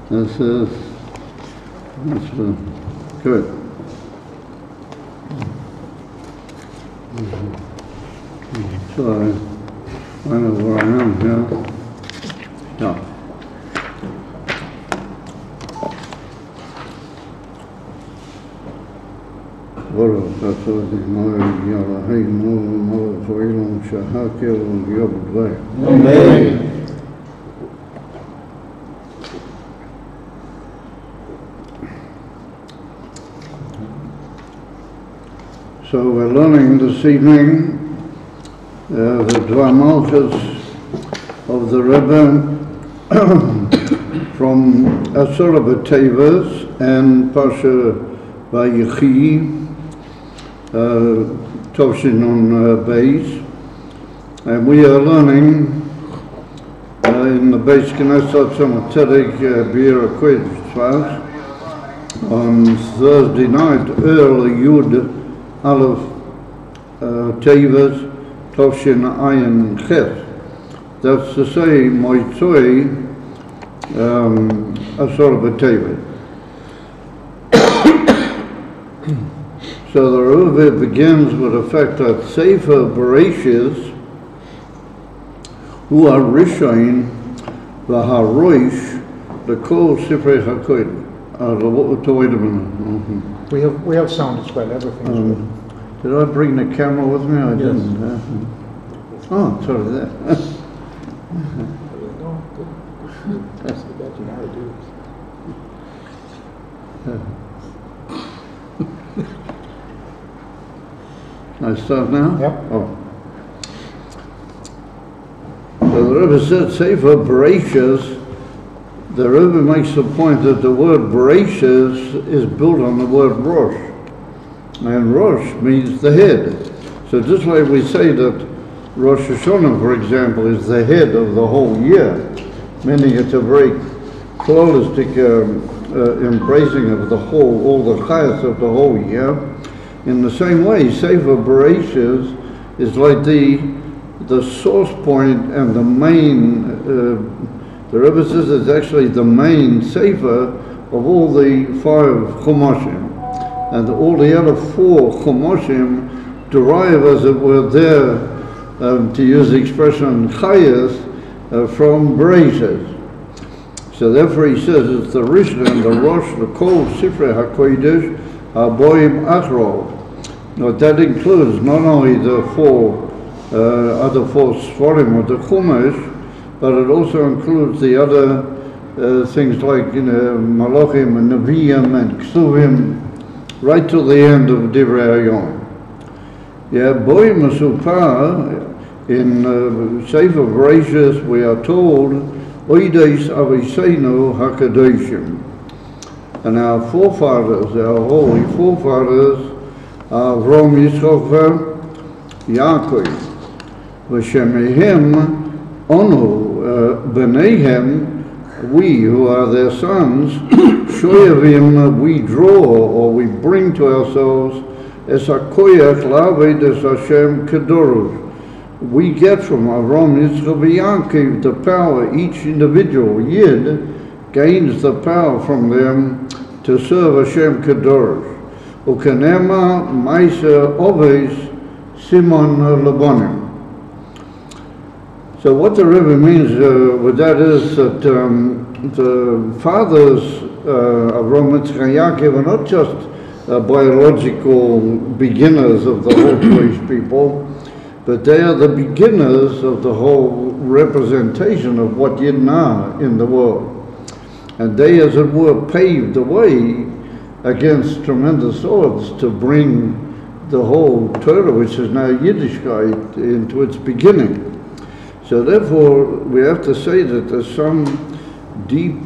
This is good. So I know where I am here. Yeah. Baruch atah Adonai Eloheinu melech haolam shehakel v'yodvei. Amen. So we're learning this evening the Dvar Malchus of the Rebbe from Asura B'Tevas and Parshas Vayechi, Toshin on base, and we are learning in the base Knesset Shemitkeiמים Chabad Tsfat on Thursday night, early Yud Aleph Tevas Toshin Ayin Ches. That's to say, Moitzoi Asura B'Tevas. So the Rebbe begins with the fact that Sefer Bereshis, who are Rishon, v'haroish, the Kol Sifrei HaKodesh. Wait a minute. We have sound as well. Everything is good. Did I bring the camera with me? I didn't. Oh, sorry, there. That's the best you know how to do it. I start now? Yep. Oh. So the Rebbe said, Sefer Bereshis, the Rebbe makes the point that the word Bereshis is built on the word Rosh. And Rosh means the head. So just like we say that Rosh Hashanah, for example, is the head of the whole year, meaning it's a very holistic embracing of the whole, all the chayas of the whole year. In the same way, Sefer Bereshis is like the source point and the main, the Rebbe says it's actually the main Sefer of all the 5 Chumashim. And all the other 4 Chumashim derive, as it were, there, to use the expression chayas, from Bereshis. So therefore he says it's the Rishon and the Rosh, the Kol Sifrei HaKodesh, Aboim Achro. Now that includes not only the 4 other 4 Sforim of the Chumash, but it also includes the other things like Malachim and Nevi'im and Ksuvim, right to the end of Divrei Hayom. Yeah, Boi Masupar, in Sefer Bereshis we are told, Oides Aviseinu HaKadoshim. And our forefathers, our holy forefathers, are Avram, Yitzchak, Yaakov. V'shemehim onu b'neihem, we who are their sons, shoyavim, we draw or we bring to ourselves es hakoyach la'aved es Hashem kedoros. We get from Avram, Yitzchak, Yaakov the power. Each individual Yid gains the power from them to serve Hashem kedoros. Ukanema Maisa Oves Simon Labonim. So what the Rebbe means with that is that the fathers Avram, Yitzchak, Yaakov are not just biological beginners of the whole Jewish people, but they are the beginners of the whole representation of what Yidna in the world. And they, as it were, paved the way against tremendous odds to bring the whole Torah, which is now Yiddishkeit, into its beginning. So therefore, we have to say that there's some deep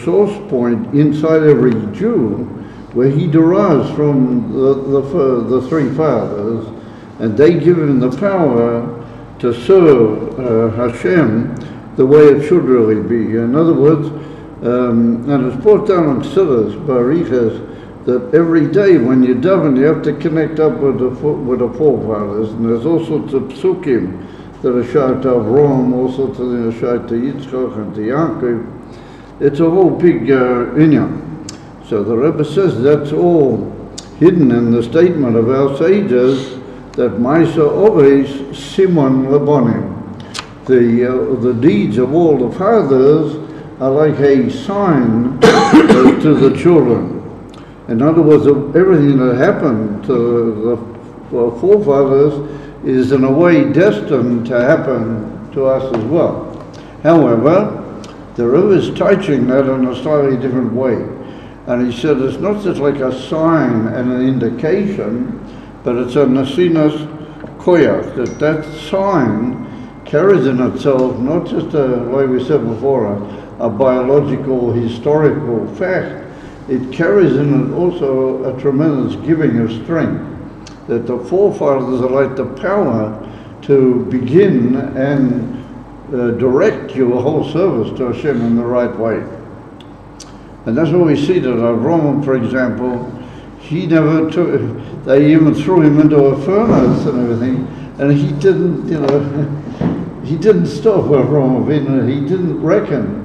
source point inside every Jew where he derives from the 3 fathers, and they give him the power to serve Hashem the way it should really be. In other words, and it's brought down in Chassidus, Barichas, that every day when you daven, you have to connect up with the forefathers, and there's all sorts of psukim that are shayat to Avram, also to the shayat to Yitzchak and to Yaakov, It's a whole big inyan. So the Rebbe says that's all hidden in the statement of our sages that Maisa Ovis Simon Labonim. The deeds of all the fathers are like a sign to the children. In other words, everything that happened to the forefathers is in a way destined to happen to us as well. However, the Rebbe is teaching that in a slightly different way. And he said it's not just like a sign and an indication, but it's a nasinas koyach, that sign carries in itself not just like we said before, a biological, historical fact. It carries in it also a tremendous giving of strength, that the forefathers are like the power to begin and direct your whole service to Hashem in the right way. And that's what we see that Avraham, for example, he never took, they even threw him into a furnace and everything, and he didn't, he didn't stop Avraham Avinu, he didn't reckon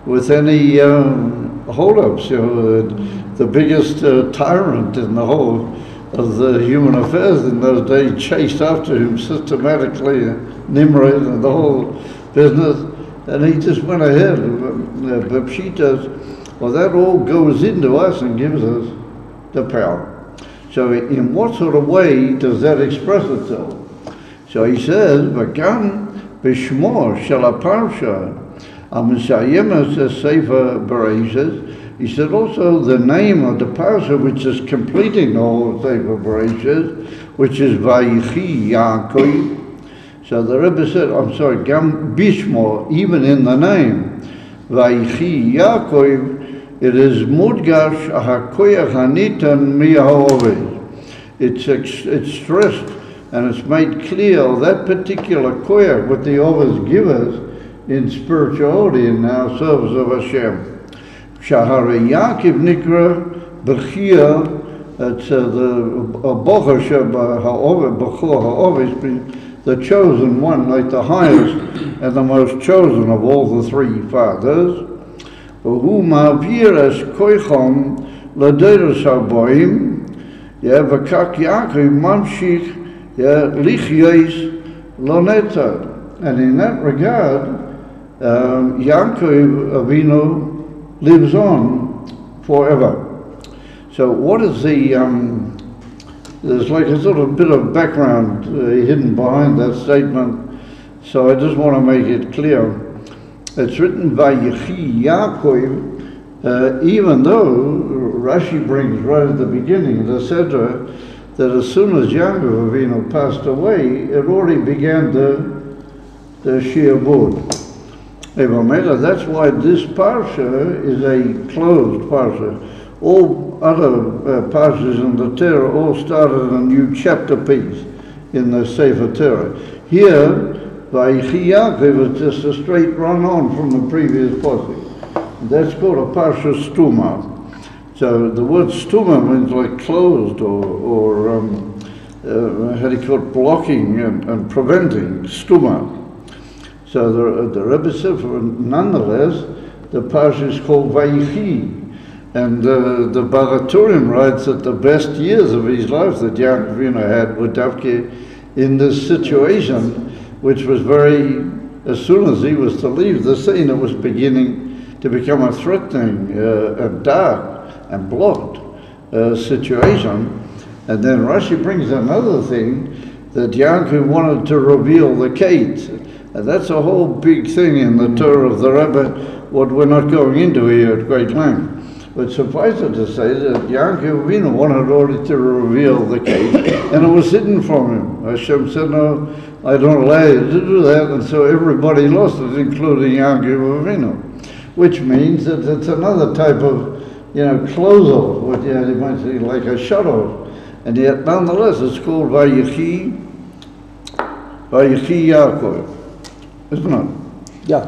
with any hold-ups. The biggest tyrant in the whole of the human affairs in those days chased after him systematically, Nimrod and the whole business, and he just went ahead. But Pshitas, well, that all goes into us and gives us the power. So in what sort of way does that express itself? So he says, V'gam b'shmo shel ha'parsha ha'mesayemes sefer Bereshis. He said also the name of the parsha which is completing the whole sefer Bereshis, which is Vayechi Yaakov. So the Rebbe said, Gam bishmo, even in the name, Vayechi Yaakov, it is mudgash hakoyach ניתן מהעובד. It's stressed and it's made clear that particular koyach, what the others give us in spirituality in our service of Hashem. Shahara Yaakov nikra b'chia, it's the bocher sheba ha'oved, b'chor ha'oved, the chosen one, like the highest and the most chosen of all the three fathers. Who ma'avir es koichom l'deres haboim, v'kak Yaakov mamshich lichyos lonetad. And in that regard, Yaakov Avinu lives on forever. So what is the, there's like a sort of bit of background hidden behind that statement, so I just want to make it clear. It's written by Vayechi Yaakov, even though Rashi brings right at the beginning of the Sedra that as soon as Yaakov Avinu passed away, it already began the Shi'abud. That's why this parsha is a closed parsha. All other parshas in the Torah all started a new chapter piece in the Sefer Torah. Here, Vayechi Yaakov is just a straight run on from the previous pasuk. That's called a parsha stuma. So the word stuma means like closed or how do you call it, blocking and preventing, stuma. So the Rebbe said, nonetheless, the parsha is called Vayechi. And the Baraturim writes that the best years of his life that Yaakov Avinu had were Davke in this situation, which was as soon as he was to leave the scene, it was beginning to become a threatening and dark and blocked situation. And then Rashi brings another thing, that Yaakov wanted to reveal the Kate. And that's a whole big thing in the Torah of the Rebbe, what we're not going into here at great length. But suffice it to say that Yaakov Avinu wanted already to reveal the case, and it was hidden from him. Hashem said, no, I don't allow you to do that, and so everybody lost it, including Yaakov Avinu. Which means that it's another type of, close-off, what you might say, like a shut-off. And yet, nonetheless, it's called Vayechi Yaakov, isn't it? Yeah.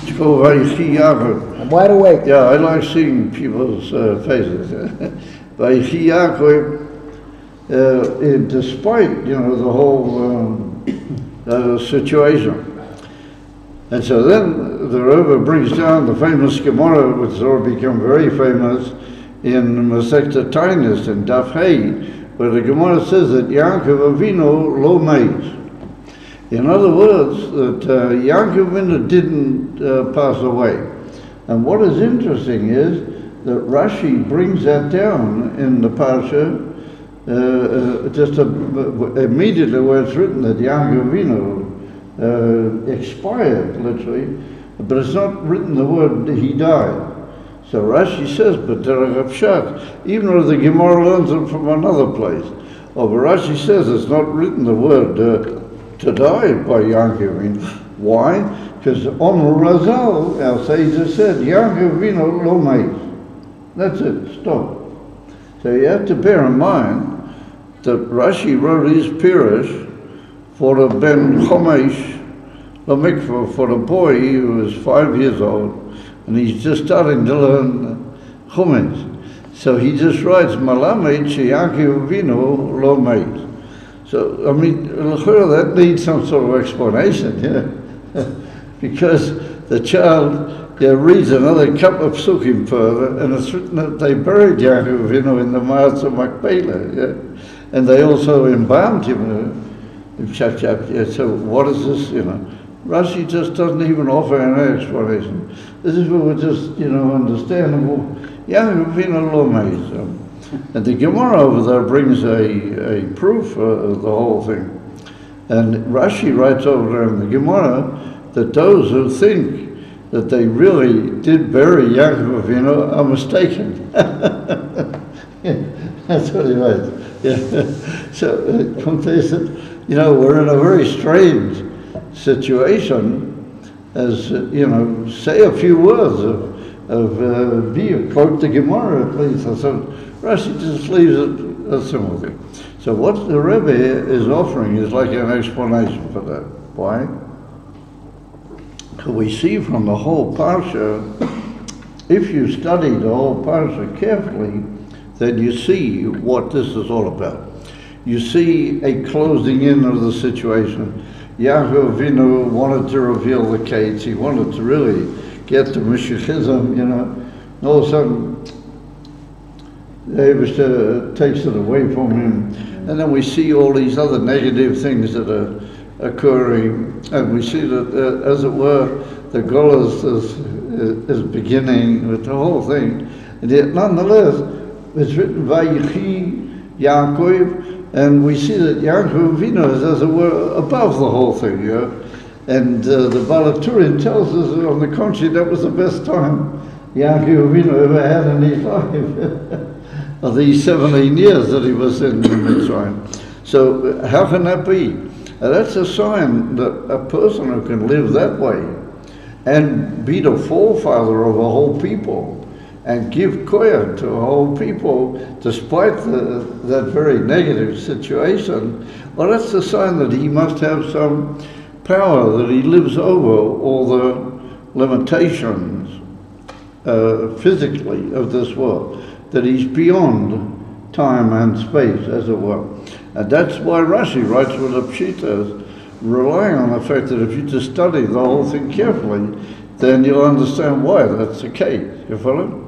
It's called Vayechi Yaakov. I'm wide awake. Yeah, I like seeing people's faces. Vayechi Yaakov, despite the whole situation. And so then the Rebbe brings down the famous Gemara, which has already become very famous in Masechta Tainis in Daf Hey, where the Gemara says that Yaakov Avinu lo meis. In other words, that Yaakov Avinu didn't pass away. And what is interesting is that Rashi brings that down in the Parsha, immediately where it's written that Yaakov Avinu expired, literally, but it's not written the word he died. So Rashi says, but even though the Gemara learns it from another place, but Rashi says it's not written the word to die by Yaakov Avinu. Why? Because Omer Razal, our sages said, Yaakov Avinu lo meis. That's it, stop. So you have to bear in mind that Rashi wrote his Pirush for the Ben Chomesh Lamikvah, for the boy who was 5 years old, and he's just starting to learn Chumash. So he just writes, Malamed Yaakov Avinu lo meis. So, I mean, that needs some sort of explanation, because the child reads another couple of psukim further, and it's written that they buried Yaakov Avinu in the Ma'at Makpelah, and they also embalmed him. So what is this, Rashi just doesn't even offer an explanation. This is what we just, understandable. Yaakov Avinu lo meis. And the Gemara over there brings a proof of the whole thing. And Rashi writes over there in the Gemara that those who think that they really did bury Yaakov Avinu are mistaken. That's what he writes. So, we're in a very strange situation as, say a few words of quote the Gemara at least. So Rashi just leaves it a similar thing. So what the Rebbe is offering is like an explanation for that. Why? Because we see from the whole Parsha, if you study the whole Parsha carefully, then you see what this is all about. You see a closing in of the situation. Yaakov Avinu wanted to reveal the case. He wanted to really get to Mashiachism, and all of a sudden, Eibishter takes it away from him. And then we see all these other negative things that are occurring. And we see that, as it were, the Golas is beginning with the whole thing. And yet, nonetheless, it's written, Vayechi, Yaakov, and we see that Yaakov Avinu is, as it were, above the whole thing, And the Balaturin tells us, on the contrary, that was the best time Yaakov Avinu ever had in his life, of these 17 years that he was in Mitzrayim. So how can that be? That's a sign that a person who can live that way and be the forefather of a whole people and give koyah to a whole people despite that very negative situation, well, that's the sign that he must have some power, that he lives over all the limitations physically of this world, that he's beyond time and space, as it were. And that's why Rashi writes with the Pshitas, relying on the fact that if you just study the whole thing carefully, then you'll understand why that's the case. You follow?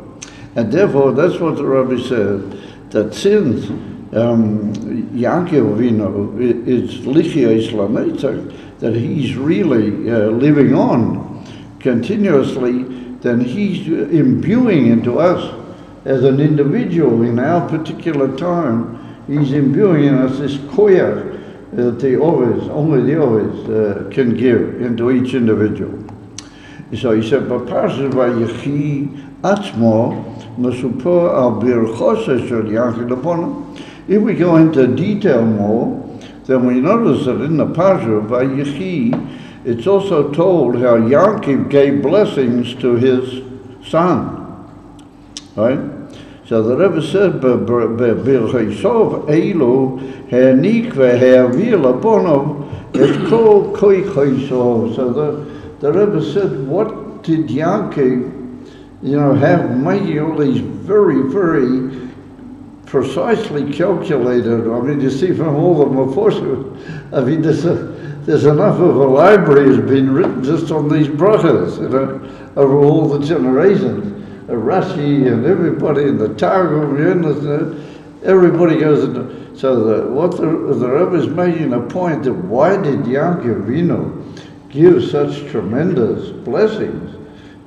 And therefore, that's what the Rabbi says, that since Yaakov Avinu is Lichiyos Lanetzach, that he's really living on continuously, then he's imbuing into us as an individual in our particular time, he's imbuing in us this koyach that only the Ovis can give into each individual. So he said, but Parshas Vayechi Atzmo, Mesupor al Birchosa Shel Yaakov Lapona. If we go into detail more, then we notice that in the Parsha of Vayechi, it's also told how Yaakov gave blessings to his son. Right? So the Rebbe said, B'chesov Eilu Hernik ve'Hervir Laponov et kol koi chesov. So the Rebbe said, what did Yaakov, have making all these very, very precisely calculated? I mean, you see from all the Meforshim, there's enough of a library has been written just on these brachas, over all the generations. Rashi and everybody in the Targum, everybody goes into. So what the Rebbe is making a point that why did Yaakov Avinu give such tremendous blessings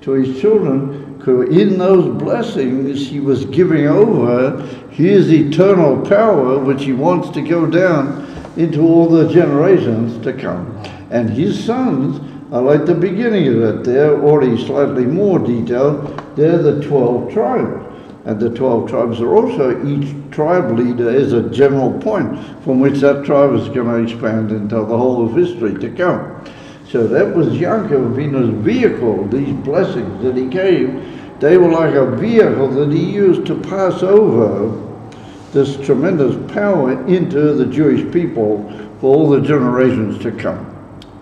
to his children? Because in those blessings he was giving over his eternal power, which he wants to go down into all the generations to come. And his sons are like the beginning of it. They're already slightly more detailed. They're the 12 tribes. And the 12 tribes are also, each tribe leader is a general point from which that tribe is going to expand into the whole of history to come. So that was Yaakov Avinu's vehicle, these blessings that he gave. They were like a vehicle that he used to pass over this tremendous power into the Jewish people for all the generations to come.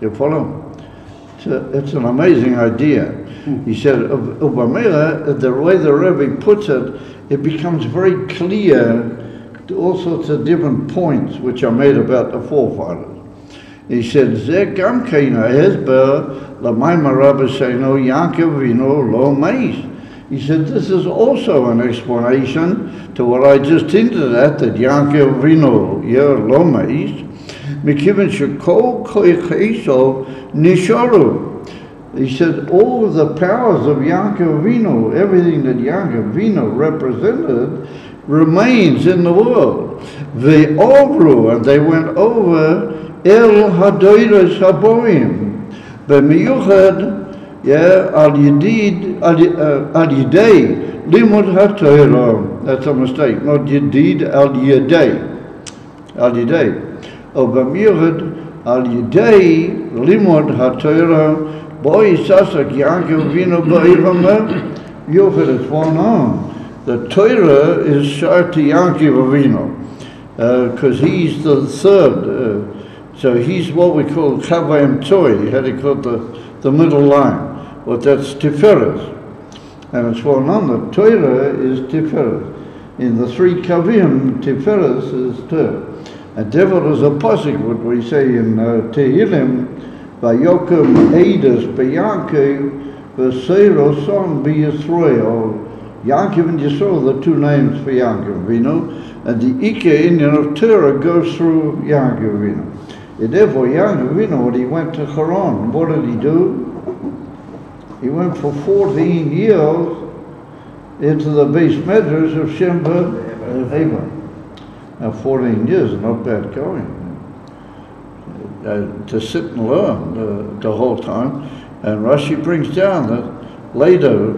You follow? It's an amazing idea. He said, Ubamela, the way the Rebbe puts it, it becomes very clear to all sorts of different points which are made about the forefathers. He said, Ze gam keina hezber l'mayma Rabbi Seino Yaakov Avinu lo meis. He said, this is also an explanation to what I just hinted at, that Yaakov Avinu lo meis, mikiven shekol koicheso nisharu. He said, all of the powers of Yaakov Avinu, everything that Yaakov Avinu represented, remains in the world. Ve'ovru, and they went over El Hadoiros Haboim, B'miyuchad, al Yidei, Limud HaTorah. That's a mistake, not Yedid, al Yidei. Al Yidei. Oh, B'miyuchad, al Yidei, Limud HaTorah, Boy Sasak Yaakov Avinu Ba'ivameh, Yuchad is one on. The Torah is short to Yaakov Avinu, because he's the third. So he's what we call Kavayim Toy, how do you call it, the middle line. Well, that's Tiferes. And it's one on, the Torah is Tiferes. In the three Kavim, Tiferes is Torah. And therefore is a pasuk, what we say in Tehillim, Vayokum Eidos Beyankov, V'seiro Son B'Yisrael. Yaakov and Yisrael, the two names for Yaakov Avinu, and the Ike Indian of Torah goes through Yaakov Avinu. And therefore, Yaakov Avinu, when he went to Haran, what did he do? He went for 14 years into the base measures of Shemba and Haman. Now, 14 years is not bad going. To sit and learn the whole time. And Rashi brings down that later,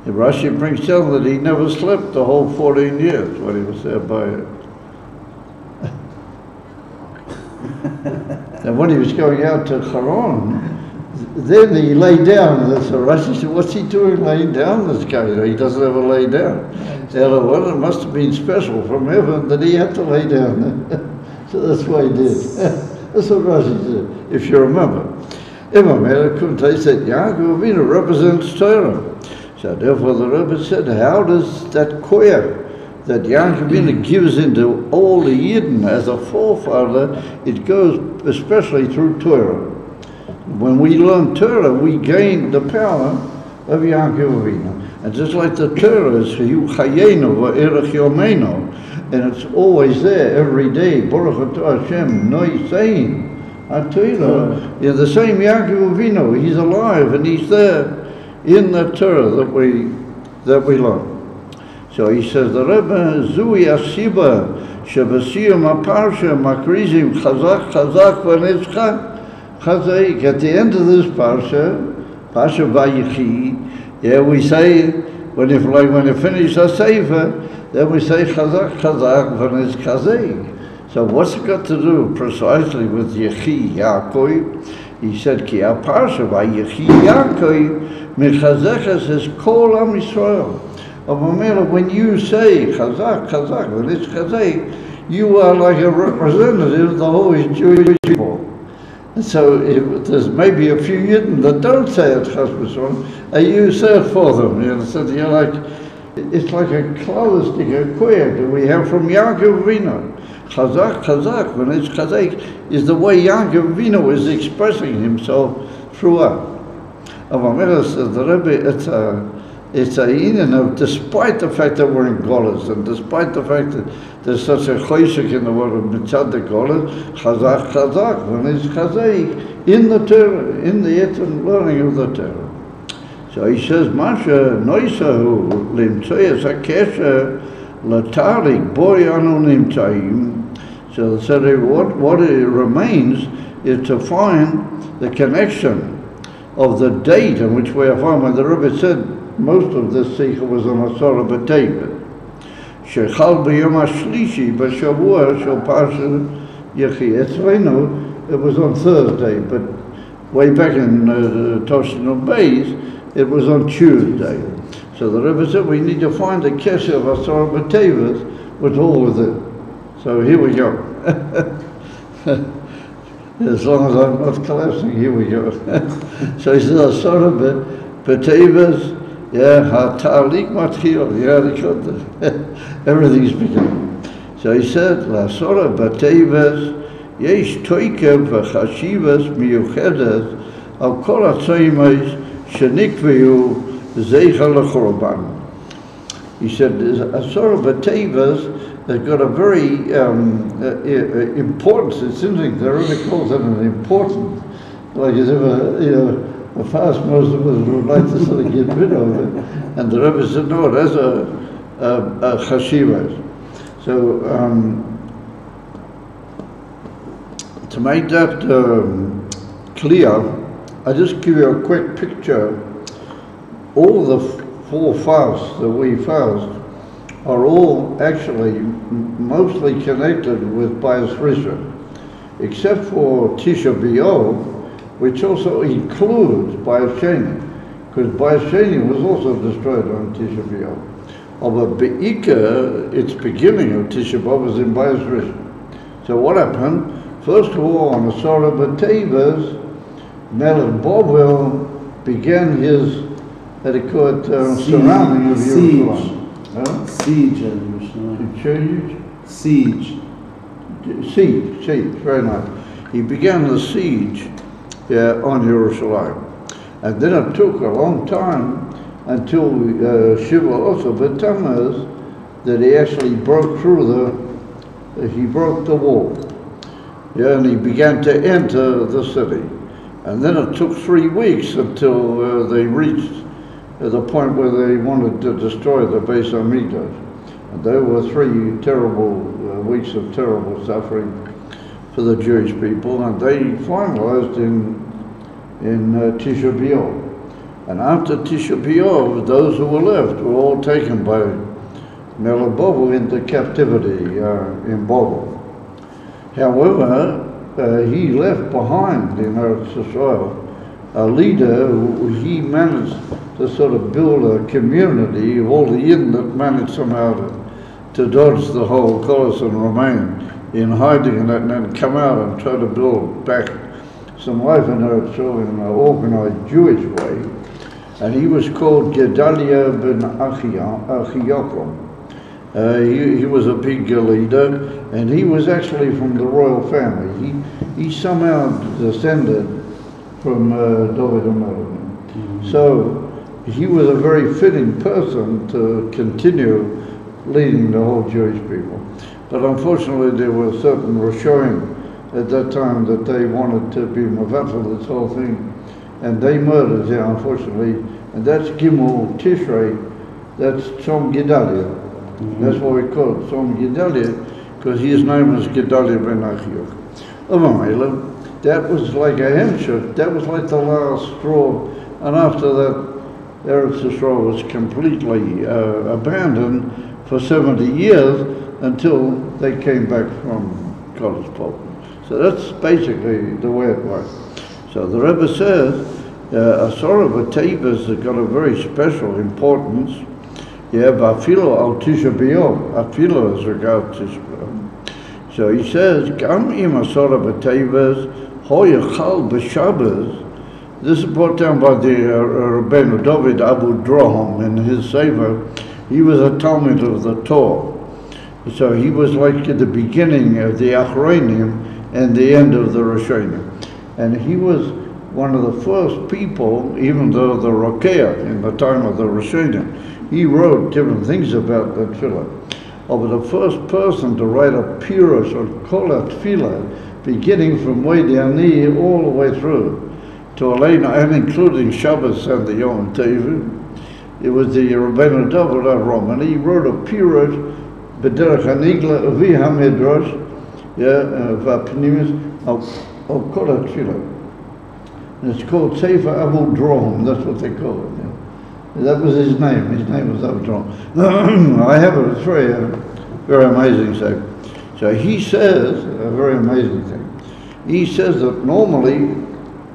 Rashi brings down that he never slept the whole 14 years when he was there by it. And when he was going out to Haran, then he lay down. So Rashi said, what's he doing laying down, this guy? He doesn't ever lay down. Well, it must have been special from heaven that he had to lay down. So that's what he did. That's what Rashi said, if you remember. They said, Yaakov Avinu represents Torah. So therefore the Rebbe said, how does that koyach that Yaakov Avinu gives into all the Yidden as a forefather, it goes especially through Torah. When we learn Torah, we gain the power of Yaakov Avinu. And just like the Torah is Chayenu v'erech yomeinu, and it's always there every day, Baruch Atah Hashem, Noi Sein, HaTorah, the same Yaakov Avinu, he's alive and he's there in the Torah that we learn. So he says, the Rebbe, Zui Asiba, Shebasiyum HaParsha, Makrizim, Chazak, V'Nitzchak, Chazaik. At the end of this Parsha Vayechi, we say, when you finish the Sefer, then we say, Chazak, V'Nitzchak. So what's it got to do precisely with Yechi Yaakov? He said, Ki HaParsha Vayechi Yaakov, Mechazeches is Kol Am Yisrael. When you say Chazak, when it's Chazak, you are like a representative of the whole Jewish people. And so there's maybe a few Yidden that don't say it, Chas v'Shalom, and you say it for them. You understand? It's like a clothes stick, a koyach that we have from Yaakov Avinu. Chazak, when it's chazak, is the way Yaakov Avinu is expressing himself throughout. Avamela says the Rebbe, it's a union of, despite the fact that we're in Golas, and despite the fact that there's such a choshek in the world of mitzad the Golas, chazak, when it's chazak, in the Torah, in the etzem learning of the Torah. So he says, Masha noisahu limtzoyas hakesher latarik boy anu nimtzayim. So what it remains is to find the connection of the date in which we are finding. The Rebbe said most of this sikha was on Asara B'Tevet. Shechal b'yom hashlishi b'shavua shel Parshas Vayechi. Etzleinu, it was on Thursday, but way back in Toshin Beis, it was on Tuesday. So the Rebbe said we need to find the kesher of Asara B'Tevet with all of it. So here we go. As long as I'm not collapsing, here we go. So he says, Asara B'Tevet, Hatalik Matchil, everything's beginning. So he said, Asara B'Tevet, Yesh Toikev V'Chashivas Miyuchedes, Al Kol HaTzoyimos Shenikveyu Zeicha L'Chorban. He said, Asara B'Tevet has got a very importance. It's interesting. The Rebbe calls it an important, like as if a fast most of us would like to sort of get rid of it. And the Rebbe said, no, it has a chashivas. So to make that clear, I just give you a quick picture. All the 4 fasts that we fast are all actually mostly connected with Bayis Rishon, except for Tisha B'Av, which also includes Bayis Sheni, because Bayis Sheni was also destroyed on Tisha B'Av. But Be'ikah, its beginning of Tisha B'Av was in Bayis Rishon. So what happened? First of all, on Asara B'Tevet, Melech Bovel began his, surrounding of Yerushalayim. Siege, very nice. He began the siege on Jerusalem. And then it took a long time until Shiva also B'Tamuz that he actually broke through the wall. And he began to enter the city. And then it took 3 weeks until they reached at the point where they wanted to destroy the Beis Hamikdash. And there were 3 terrible weeks of terrible suffering for the Jewish people, and they finalized in Tisha B'Av. And after Tisha B'Av, those who were left were all taken by Melech Bovel into captivity in Bovel. However, he left behind in Eretz Yisrael a leader who he managed to sort of build a community of all the Yidden that managed somehow to dodge the whole Golos and remain in hiding and then come out and try to build back some life in Eretz Yisrael in an organized Jewish way. And he was called Gedalia ben Achiokom. He was a big leader, and he was actually from the royal family. He somehow descended from David HaMelech. So he was a very fitting person to continue leading the whole Jewish people. But unfortunately there were certain Rishonim at that time that they wanted to be mevatel this whole thing, and they murdered him, unfortunately, and that's Gimel Tishrei, that's Tzom Gedalia. That's why we call it Tzom Gedalia, because his name was Gedalia ben Achioch. That was like a hemshech, that was like the last straw, and after that Eretz Yisrael was completely abandoned for 70 years until they came back from Kodesh Pop. So that's basically the way it was. So the Rebbe says, Asara B'Tevet has got a very special importance. Ba'afilo al Tisha B'Av, afilo as regards Tisha B'Av. So he says, Gam im Asara B'Tevet hoyachal b'Shabbos. This is brought down by the Rabbeinu David Abu Droham in his Sefer. He was a Talmud of the Torah. So he was like the beginning of the Achronim and the end of the Rishonim. And he was one of the first people, even though the Rokeach in the time of the Rishonim, he wrote different things about the tefillah. But the first person to write a pirush on kol tefillah, beginning from Wadi Ani all the way through to Elena, and including Shabbos and the Yom Tov, it was the Rabbeinu David Avram, and he wrote a pirush, B'derech Hanigla Avi HaMidrash, V'Apnimis, of kol tefillah. And it's called Sefer Abu Drom, that's what they call it. That was his name was Abu Drom. I have it, it's very amazing thing. So he says, a very amazing thing, he says that normally,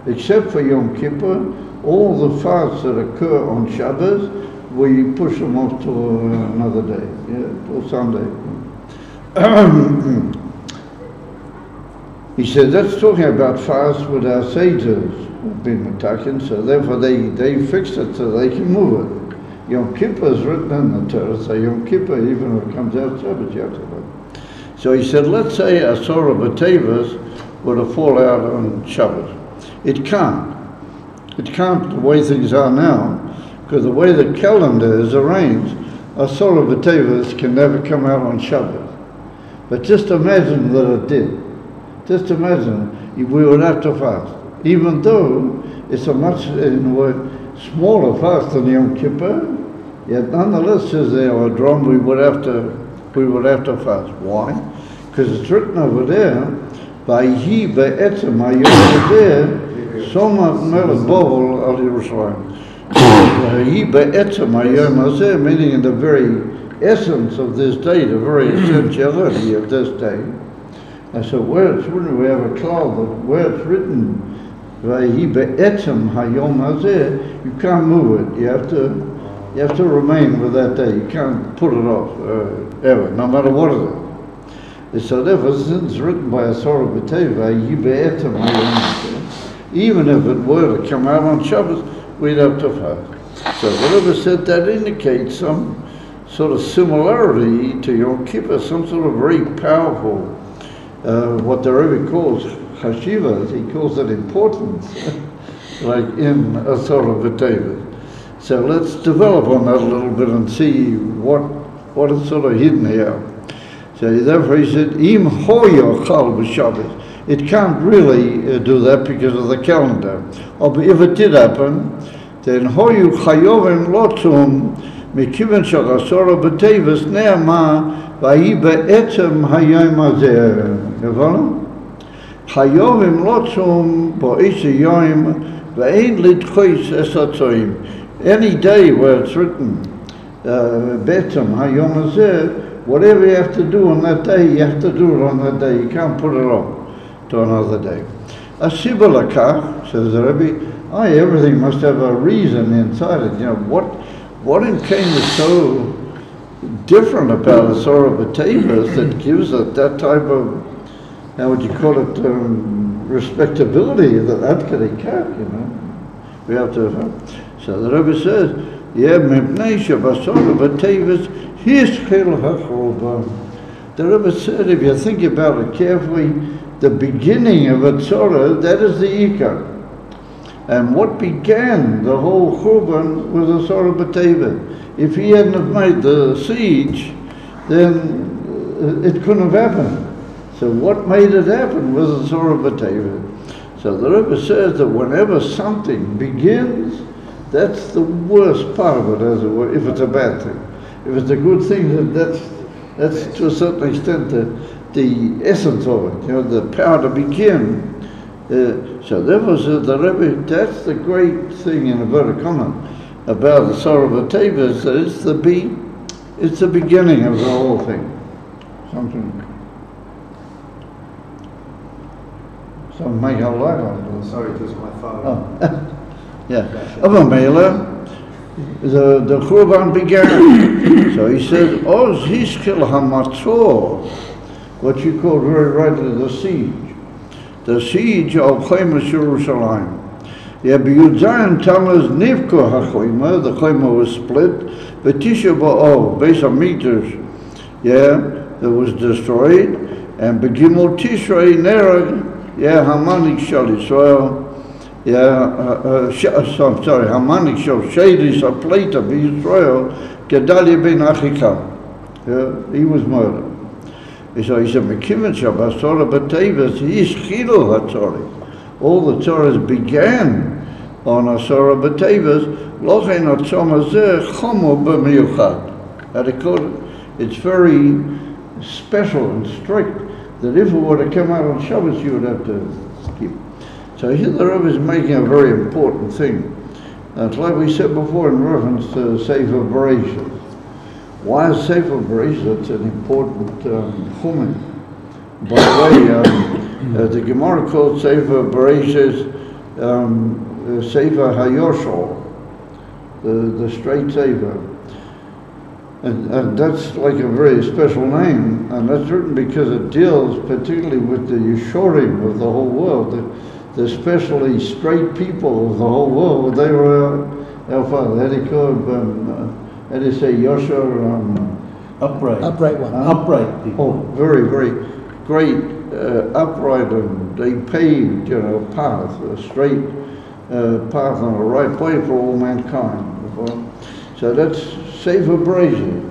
except for Yom Kippur, all the fasts that occur on Shabbos, we push them off to another day, till Sunday. He said that's talking about fast with our sages been metakin, so therefore they fixed it so they can move it. Yom Kippur is written in the Torah, so Yom Kippur, even if it comes out Shabbat, you have to do it. So he said, let's say Asora B'Tevas were to fall out on Shabbat. It can't. It can't the way things are now, because the way the calendar is arranged, Asora B'Tevas can never come out on Shabbat. But just imagine that it did. Just imagine we would have to fast. Even though it's a much smaller fast than Yom Kippur, yet nonetheless, says our drum, we would have to fast. Why? Because it's written over there, Vayechi be'etzem hayom hazeh, Soma melech Babel al Yerushalayim. Vayechi be'etzem hayom hazeh, meaning in the very essence of this day, the very essentiality of this day. And so where it's written, we have a cloud, but where it's written, Vayechi be'etzem hayom hazeh, you can't move it. You have to remain with that day. You can't put it off ever, no matter what it is. So therefore, since it's written by Asora B'Tevas, Vayechi be'etzem hayom hazeh, even if it were to come out on Shabbos, we'd have to fast. So whatever said, that indicates some sort of similarity to Yom Kippur, some sort of very powerful, what the Rebbe calls Chashiva, he calls it importance, like in Asora B'Tevas. So let's develop on that a little bit and see what is sort of hidden here. So therefore he said, Im hoyo chal b'Shabbos. It can't really do that because of the calendar. But if it did happen, then hoyu chayovim lotzum mikiven shel Asora B'Tevas ne'ama vayi be'etzem hayom hazeh. You follow? Chayovim lotzum bo'is hayom ve'ein lidchois es hatzoim. Any day where it's written be'etzem hayom hazeh, whatever you have to do on that day, you have to do it on that day. You can't put it off to another day. Asiba lakach, says the Rebbe, everything must have a reason inside it. You know, what in Cain is so different about Asora B'Tevas that gives it that type of, how would you call it, respectability that that's going to count, you know. We have to, so the Rebbe says, mipnei shebasora B'Tevas hischil hachorban. The Rebbe said, if you think about it carefully, the beginning of Asora, that is the Ikar. And what began the whole Churban was Asora B'Tevas. If he hadn't have made the siege, then it couldn't have happened. So what made it happen was Asora B'Tevas. So the Rebbe says that whenever something begins, that's the worst part of it, as it were, if it's a bad thing. If it's a good thing, that's to a certain extent the essence of it, you know, the power to begin. So therefore, says the Rebbe, that's the great thing in inverted comma about the Asora B'Tevas, that it's the beginning of the whole thing. Something make a light on it. Sorry, this is my father. Oh. Yeah. Of a Mela, the Churban began. So he says, Oz hiskil hamatzor, what you call very rightly the siege. The siege of Chaimas Yerushalayim. Yeah, B'Yud Zayin Tammuz Nivko HaChaima, the Chaima was split, B'Tisha B'Av, Beis HaMikdash, it was destroyed, and Begimel Tishrei Nerag, Hamanik Shal Yisrael, Hamanik Shal Shadis Apleta B'Yisrael, Gedalia ben Achikam. He was murdered. So he said, Mekiven Shabbat Torah B'Teves, Yish Chilu HaTorah. All the Torahs began on Asara B'Teves, Lochen Atzom Hazeh Chomo B'Miyuchad. It's very special and strict that if it were to come out on Shabbos, you would have to keep. So here the Rebbe is making a very important thing. It's like we said before in reference to Sefer Bereshit. Why is Sefer Bereshit? It's an important chumin. By the way, the Gemara called Sefer Bereshit Sefer HaYoshol, the straight Sefer. And that's like a very special name, and that's written because it deals particularly with the Yeshorim of the whole world, the especially straight people of the whole world. They were our father. How do you say Yosher? Upright one. Upright people. Oh, very, very great, upright, and they paved, path, a straight path on the right way for all mankind. So that's Sefer Bereshit.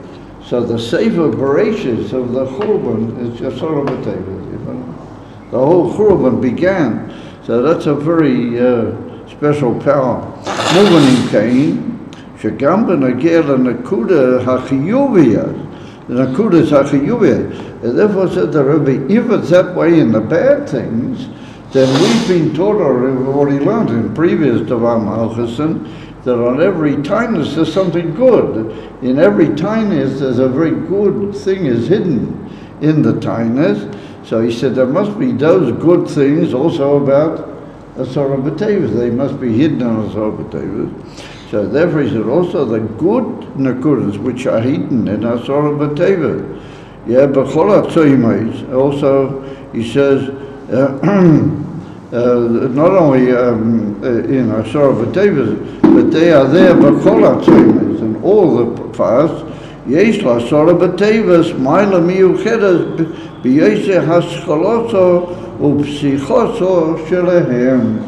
So the Sefer Bereshit of the Churban is Asara B'Teves. The whole Churban began. So that's a very special power. Moving Cain, Shagam B'Nagel Nakuda Hachiyuviyah. The Nakuda is Hachiyuviyah. And therefore said the Rebbe, if it's that way in the bad things, then we've been taught already, we've already learned in previous Davar Malchusen, that on every tinus there's something good. In every tinus there's a very good thing is hidden in the tinus. So he said there must be those good things also about Asara B'Teves. They must be hidden on Asara B'Teves. So therefore he said also the good nakudas which are hidden in Asara B'Teves. B'chol HaTzoyimos. Also he says not only in Asara B'Teves, but they are there b'chol HaTzoyimos, and all the fasts. Yesh l'Asara B'Teves ma'ila miyuchedes b'yoseh haschaloso u'psichoso shelehem.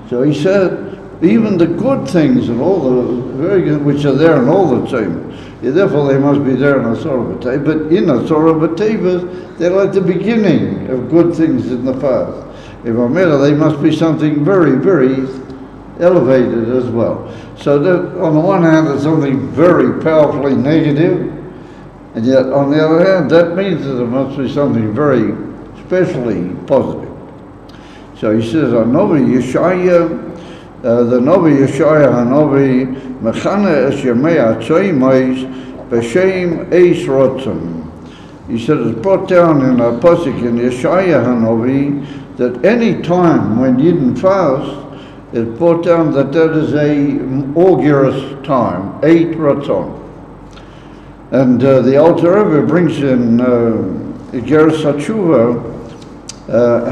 So he said, even the good things and all the very good which are there in all the tzimos, therefore they must be there in Asara B'Teves. But in Asara B'Teves, they're like the beginning of good things in the fast. If they must be something very, very elevated as well. So that on the one hand it's something very powerfully negative, and yet on the other hand that means that it must be something very especially positive. So he says, Novi Yeshaya, the Novi Yeshaya Hanovi Mechana Es Yemei HaTzoyimos B'Shem Eis Rotzon. He said it's brought down in a pasuk in Yeshaya Hanovi that any time when Yidden fast, it's brought down that is a auguries time, 8 Ratzon. And the Alter Rebbe brings in Geras HaTshuva,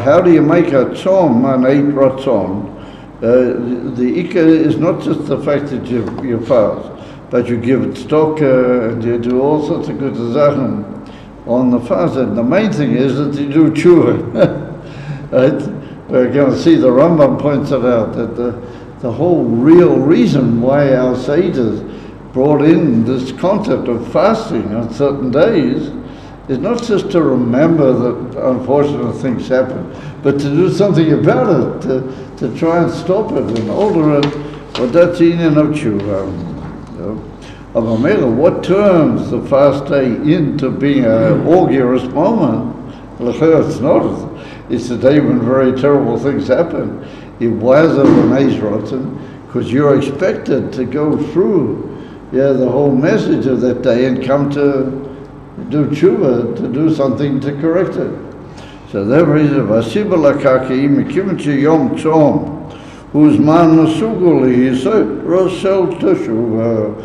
how do you make a tzom an 8 Ratzon? The Ikka is not just the fact that you fast, but you give it tzedakah and you do all sorts of good zachen on the fast. And the main thing is that you do tshuva. Right? We're going to see the Rambam points it out that the whole real reason why our sages brought in this concept of fasting on certain days is not just to remember that unfortunate things happen, but to do something about it, to try and stop it and alter it. But that's in and of tshuva. What turns the fast day into being an auguries moment? It's not. It's the day when very terrible things happen. It was an Ezraton, because you're expected to go through the whole message of that day and come to do tshuva, to do something to correct it. So that reason, Vasiba Lakaki, Mekimchi Yom Tzom, whose man Nasuguli is Rosel Teshuva.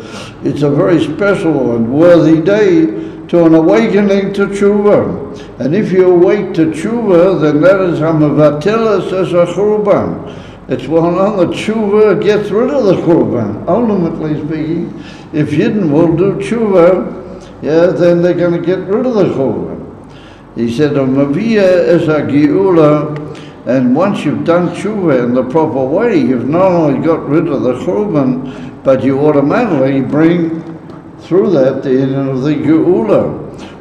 It's a very special and worthy day to an awakening to tshuva. And if you awake to tshuva, then that is Hamavateles as a churban. It's when on the tshuva gets rid of the churban. Ultimately speaking, if Yidden will do tshuva, then they're going to get rid of the churban. He said, "Mavia is a geula," and once you've done tshuva in the proper way, you've not only got rid of the churban, but you automatically bring through that the end of the geula.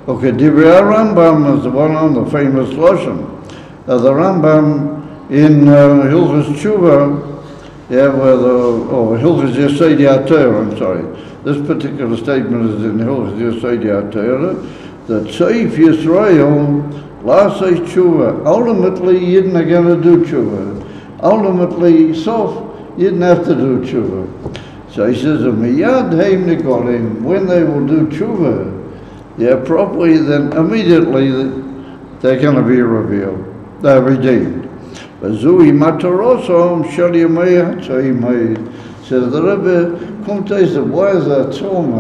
Okay, Divrei Rambam is the one on the famous Lashon. The Rambam in Hilchos Tshuva, Hilchos Yesod HaTorah, I'm sorry. This particular statement is in Hilchos Yesod HaTorah, that Seif Yisrael, Lasei Tshuva, ultimately you didn't going to do Tshuva. Ultimately, Sof, you didn't have to do Tshuva. So he says, Miyad Heim Nikolim, when they will do Tshuva, properly, then immediately they're going to be revealed. They're redeemed. Zui Matarosom Shalimei Hatzaimei. So the Rebbe commentates that why is that Tzom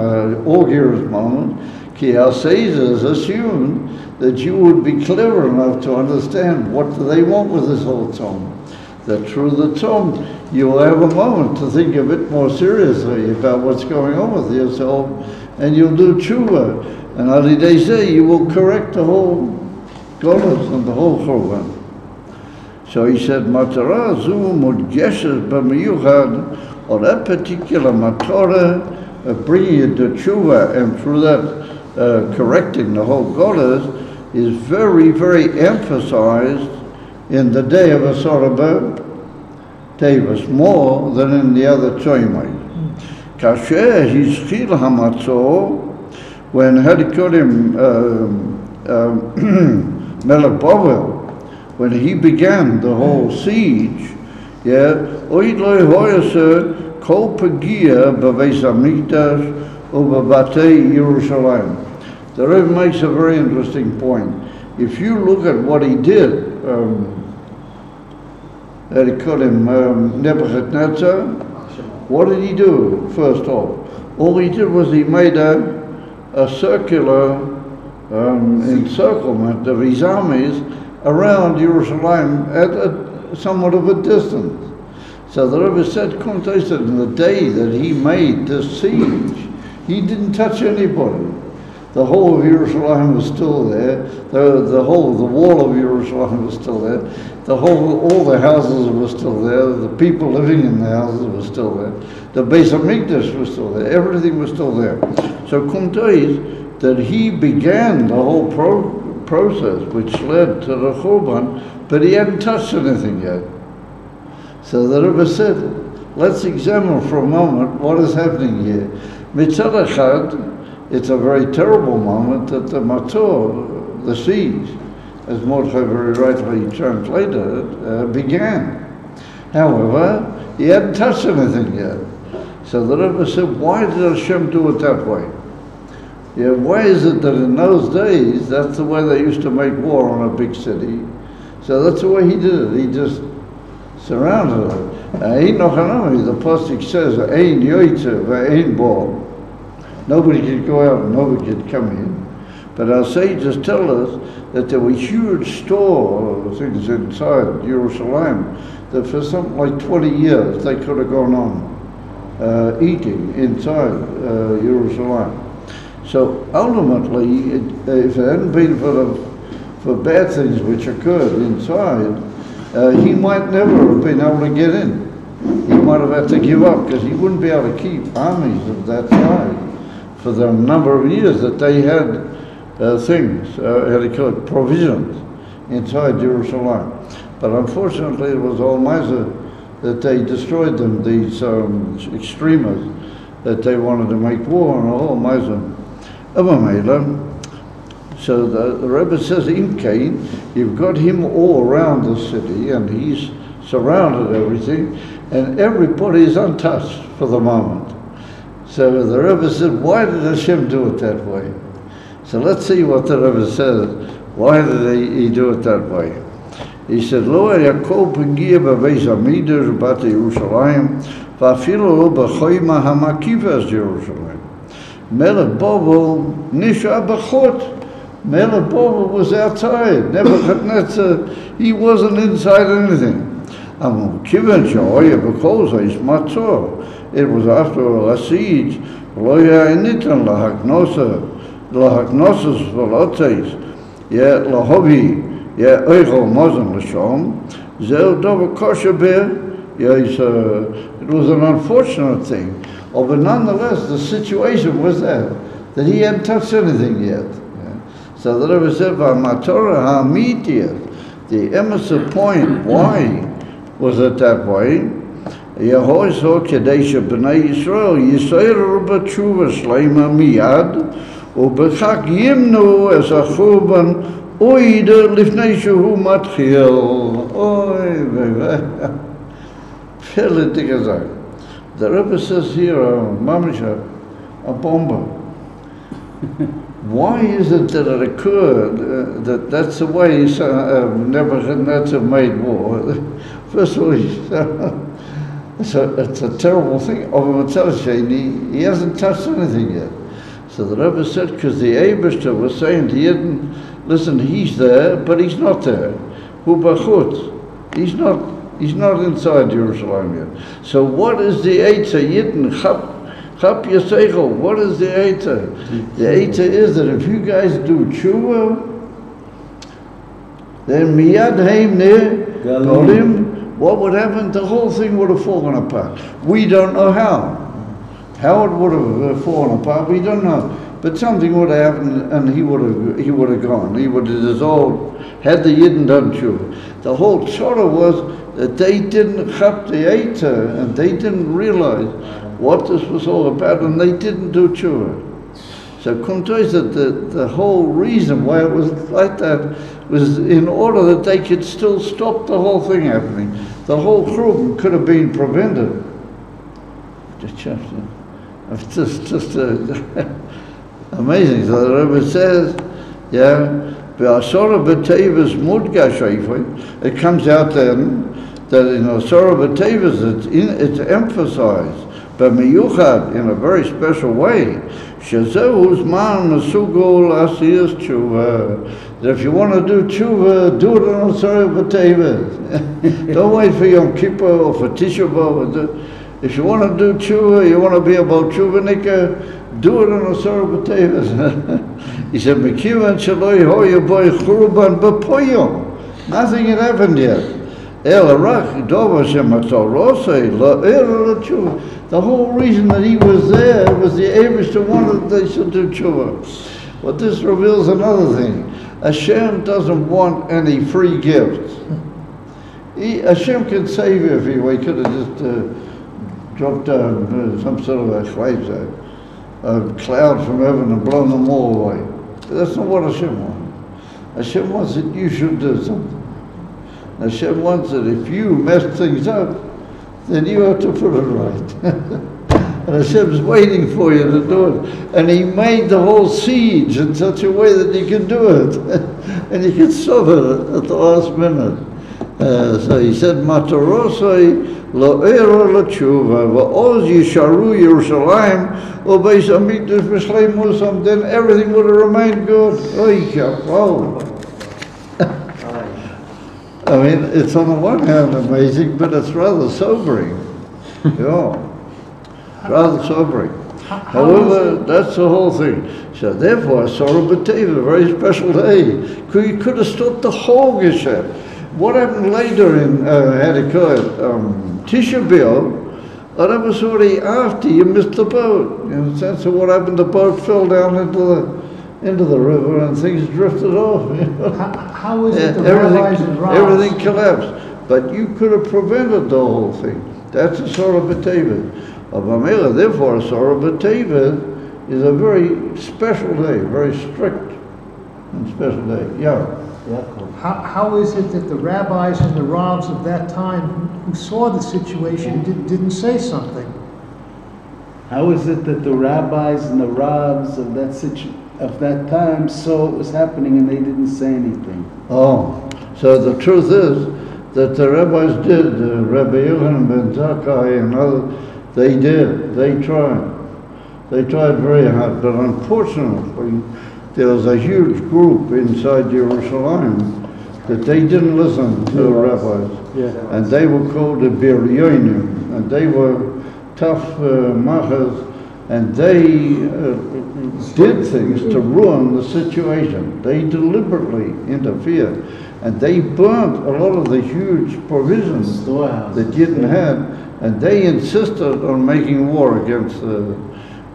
Augur's moment? Ki our Caesars assumed that you would be clever enough to understand what do they want with this whole Tzom. That through the Tzom you'll have a moment to think a bit more seriously about what's going on with yourself, and you'll do tshuva. And Ali they say you will correct the whole Golos and the whole Churban. So he said, Matara zu mudgeshes b'miyuchad, or that particular matara of bringing you to tshuva, and through that correcting the whole Golos, is very, very emphasized in the day of Asarabah Davis, more than in the other Tzoimai. Kasher hizchil hamatzor, when Hadikodim Melech Bavel, when he began the whole siege, oid lo hoyase kol pagia b'beis hamikdash u'b'batei Yerushalayim. The Rebbe makes a very interesting point. If you look at what he did, Nebuchadnezzar, what did he do first off? All he did was he made a circular encirclement of his armies around Jerusalem at somewhat of a distance. So the Rebbe said, in the day that he made this siege, he didn't touch anybody. The whole of Jerusalem was still there. The wall of Jerusalem was still there. All the houses were still there. The people living in the houses were still there. The Beis Hamikdash was still there. Everything was still there. So Kumtois, that he began the whole process which led to the Churban, but he hadn't touched anything yet. So the Rebbe said, let's examine for a moment what is happening here. Mitzad Echad, it's a very terrible moment that the Matzor, the siege, as Mordechai very rightly translated it, began. However, he hadn't touched anything yet. So the Rebbe said, why did Hashem do it that way? Why is it that in those days, that's the way they used to make war on a big city? So that's the way he did it. He just surrounded it. Ein Nochanami, the Pasuk says, Ein Yoitze, Ein Bo. Nobody could go out, nobody could come in. But our sages tell us that there were huge store things inside Jerusalem that for something like 20 years they could have gone on eating inside Jerusalem. So ultimately, if it hadn't been for bad things which occurred inside, he might never have been able to get in. He might have had to give up because he wouldn't be able to keep armies of that size for the number of years that they had provisions inside Jerusalem. But unfortunately, it was Almighty that they destroyed them, these extremists, that they wanted to make war on Almighty. So the Rebbe says, in Cain, you've got him all around the city, and he's surrounded everything, and everybody is untouched for the moment. So the Rebbe said, why did Hashem do it that way? So let's see what the Rebbe says. Why did he do it that way? He said, Lo Yaakov Pegia b'Beis Hamikdash b'Batei Yerushalayim v'afilu lo b'choima hamakivas Yerushalayim. Melech Bavel nisha b'chot. Melech Bavel was outside. Nebuchadnezzar, he wasn't inside anything. It was after a siege. Lo ניתן להכנוסס ולהוצאס lahovi, oichel mozen l'shom, zeh dover kosher ber, it was an unfortunate thing. But nonetheless, the situation was that he hadn't touched anything yet. So the Rebbe said, "Matorah ha'amitiyah," the emerson point. Why was it that way? Yehoiso kedesha b'nei Yisrael yisayir b'tshuva shleima miyad u'b'chak yimnu es ha'churban u'ida lifnei shehu matchil. Oy, the Rebbe says here, Mamisha, a bomber. Why is it that it occurred that's the way Nebuchadnezzar made war? First of all, it's a terrible thing. He hasn't touched anything yet. So the Rebbe said, because the Eibishter was saying he didn't, listen, he's there, but he's not there. Hu b'chutz. He's not inside Jerusalem yet. So what is the Eitzah Yidden? Chap Yiseichel. What is the Eitzah? The Eitzah is that if you guys do tshuva, then miyad heim ne golim, what would happen? The whole thing would have fallen apart. We don't know how. How it would have fallen apart, we don't know. But something would have happened, and he would have gone. He would have dissolved had the Yidden done tshuva. The whole tzara was that they didn't chap the Eitzah, and they didn't realize what this was all about, and they didn't do tshuva. So Kumtoy said that the whole reason why it was like that was in order that they could still stop the whole thing happening. The whole churban could have been prevented. It's just amazing. So the Rebbe says, it comes out then that in Asura B'Tevis it's emphasized, but miyuchad in a very special way. Shazehu's man masugol asiyas tshuva. That if you want to do tshuva, do it on Asura B'Tevis. Don't wait for Yom Kippur or for Tisha B'Av. If you want to do tshuva, you want to be about tshuvanika, do it on Asura B'Tevis. He said, "Mekivan shaloi hoya boy churuban b'poyom." Nothing had happened yet. The whole reason that he was there was the Eibishter wanted that they should do tshuva. But this reveals another thing. Hashem doesn't want any free gifts. Hashem can save you if he could have just dropped down some sort of a cloud from heaven and blown them all away. But that's not what Hashem wants. Hashem wants that you should do something. Hashem wants that if you mess things up, then you have to put it right. And Hashem's waiting for you to do it. And He made the whole siege in such a way that you can do it. And you can stop it at the last minute. So He said, Matorosai lo'era l'tshuva va'oz yisharu Yerushalayim u'beis hamikdash v'shleimusam, then everything would have remained good. I mean, it's on the one hand amazing, but it's rather sobering. Rather sobering. However, that's the whole thing. So therefore, Asura B'Tevis, a very special day. You could have stopped the whole Geshem. What happened later in Tisha B'Av, that was already after you missed the boat. In the sense of what happened, the boat fell down into the river and things drifted off. How is it the rabbis and rabbis? Everything collapsed. But you could have prevented the whole thing. That's Asura B'Tevis. Therefore, Asura B'Tevis is a very special day, very strict and special day. How is it that the rabbis and the ravs of that time who saw the situation didn't say something? How is it that the rabbis and the ravs of that time saw what was happening and they didn't say anything? So the truth is that the rabbis did. Rabbi Yochanan ben Zakkai and others, they did. They tried. They tried very hard, but unfortunately, there was a huge group inside Jerusalem that they didn't listen to the rabbis, and they were called the Biryonim, and they were tough machas, and they did things to ruin the situation. They deliberately interfered, and they burnt a lot of the huge provisions that Yidden had, and they insisted on making war against the.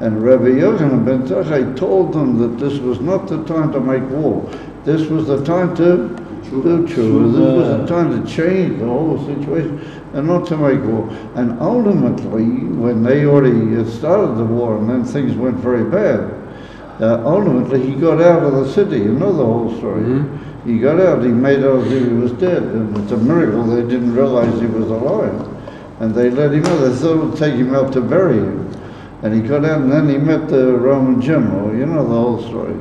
And Rabbi Yochanan ben Zakkai told them that this was not the time to make war. This was the time to do tshuva. This was the time to change the whole situation and not to make war. And ultimately, when they already had started the war and then things went very bad, ultimately he got out of the city. You know the whole story. Mm-hmm. He got out, he made out as if he was dead. And it's a miracle they didn't realize he was alive. And they let him out. They thought it would take him out to bury him. And he got out, and then he met the Roman general. You know the whole story.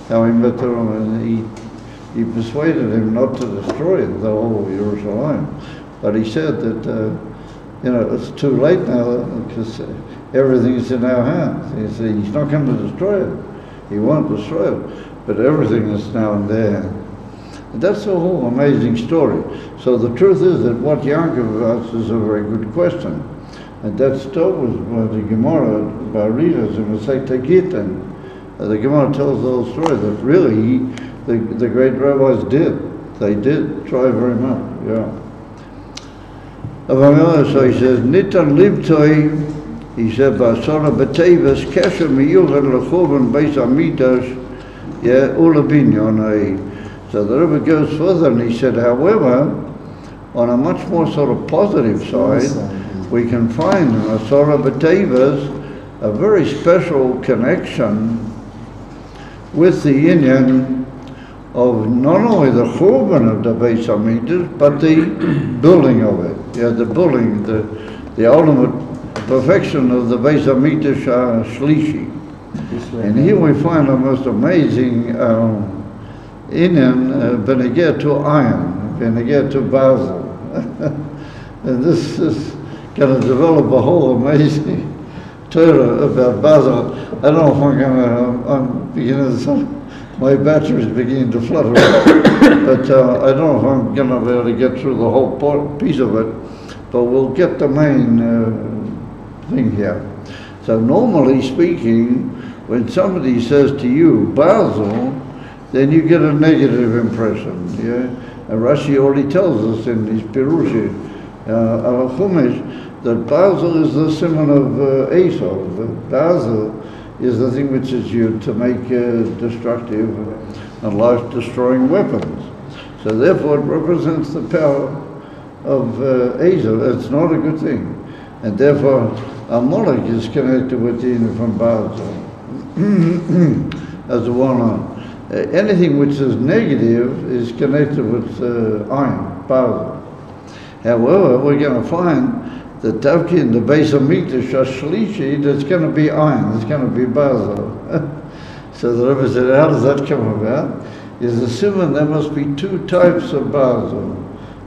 How he met the Roman, he persuaded him not to destroy the whole of Jerusalem. But he said that, it's too late now because everything's in our hands. He said he's not going to destroy it. He won't destroy it. But everything is now in their hands. And that's a whole amazing story. So the truth is that what Yankov asks is a very good question. And that still was the Gemara by readers in Masechta ניתן. The Gemara tells the whole story that really the great rabbis did. They did try very much, yeah. So he says, ניתן libtoi, he said, Basara b'teves kesher miyuchad l'chovan beis hamikdash, ulabinyon. So the Rebbe goes further and he said, however, on a much more sort of positive side, we can find in Asara B'Teves a very special connection with the Inyan of not only the Churban of the Beis Hamikdash, but the building of it. Yeah, the building, the ultimate perfection of the Beis Hamikdash Shlishi. And here we find a most amazing Inyan Benegeh to iron, Benegeh to Basel. And this is going to develop a whole amazing Torah about Basel. I don't know if I'm beginning to, my battery is beginning to flutter, but I don't know if I'm going to be able to get through the whole piece of it, but we'll get the main thing here. So normally speaking, when somebody says to you, Basel, then you get a negative impression, yeah? And Rashi already tells us in his Pirushi, Chumash, that Basel is the simon of Esau. Basel is the thing which is used to make destructive and life-destroying weapons. So therefore it represents the power of Esau. It's not a good thing. And therefore Amalek is connected with the from Basel as a one-on. Anything which is negative is connected with iron, Basel. However, we're going to find that Davki in the Beis Hamikdash Shlishi, there's going to be iron, there's going to be Basel. So the Rebbe said, how does that come about? Is the simon there must be two types of Basel.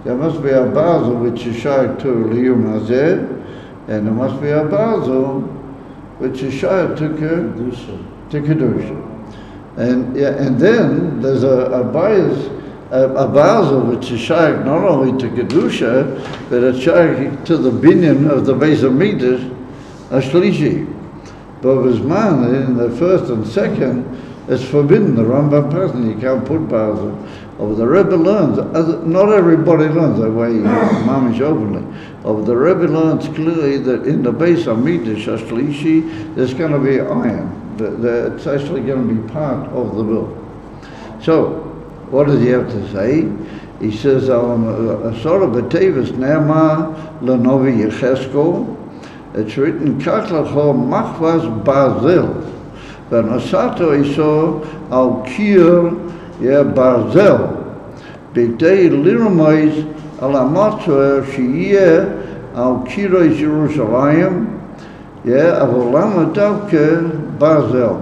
There must be a Basel which is shaykh to Liyum Hazeh, and there must be a Basel which is shaykh to Kedusha. And then there's a Basel which is shaykh not only to Kedusha, but it's shaykh to the binyan of the Beis Hamikdash, a Shlishi. But Bisman, in the first and second, it's forbidden. The Rambam person, you can't put Basel. Of the Rebbe learns, not everybody learns that way, mamish openly. Of the Rebbe learns clearly that in the Beis Hamikdash, a Shlishi, there's going to be iron. It's actually going to be part of the bill. So, what does he have to say? He says, Asara B'Teves Ne'emar L'Novi Yecheskel. It's written, Kach L'cho Machvas Bazel. V'nasato Iso Al Kir Barzel. B'dei Lirmois Al Amatzor Shiyeh Al Kirois Yerushalayim. Avolam Adavke Barzel.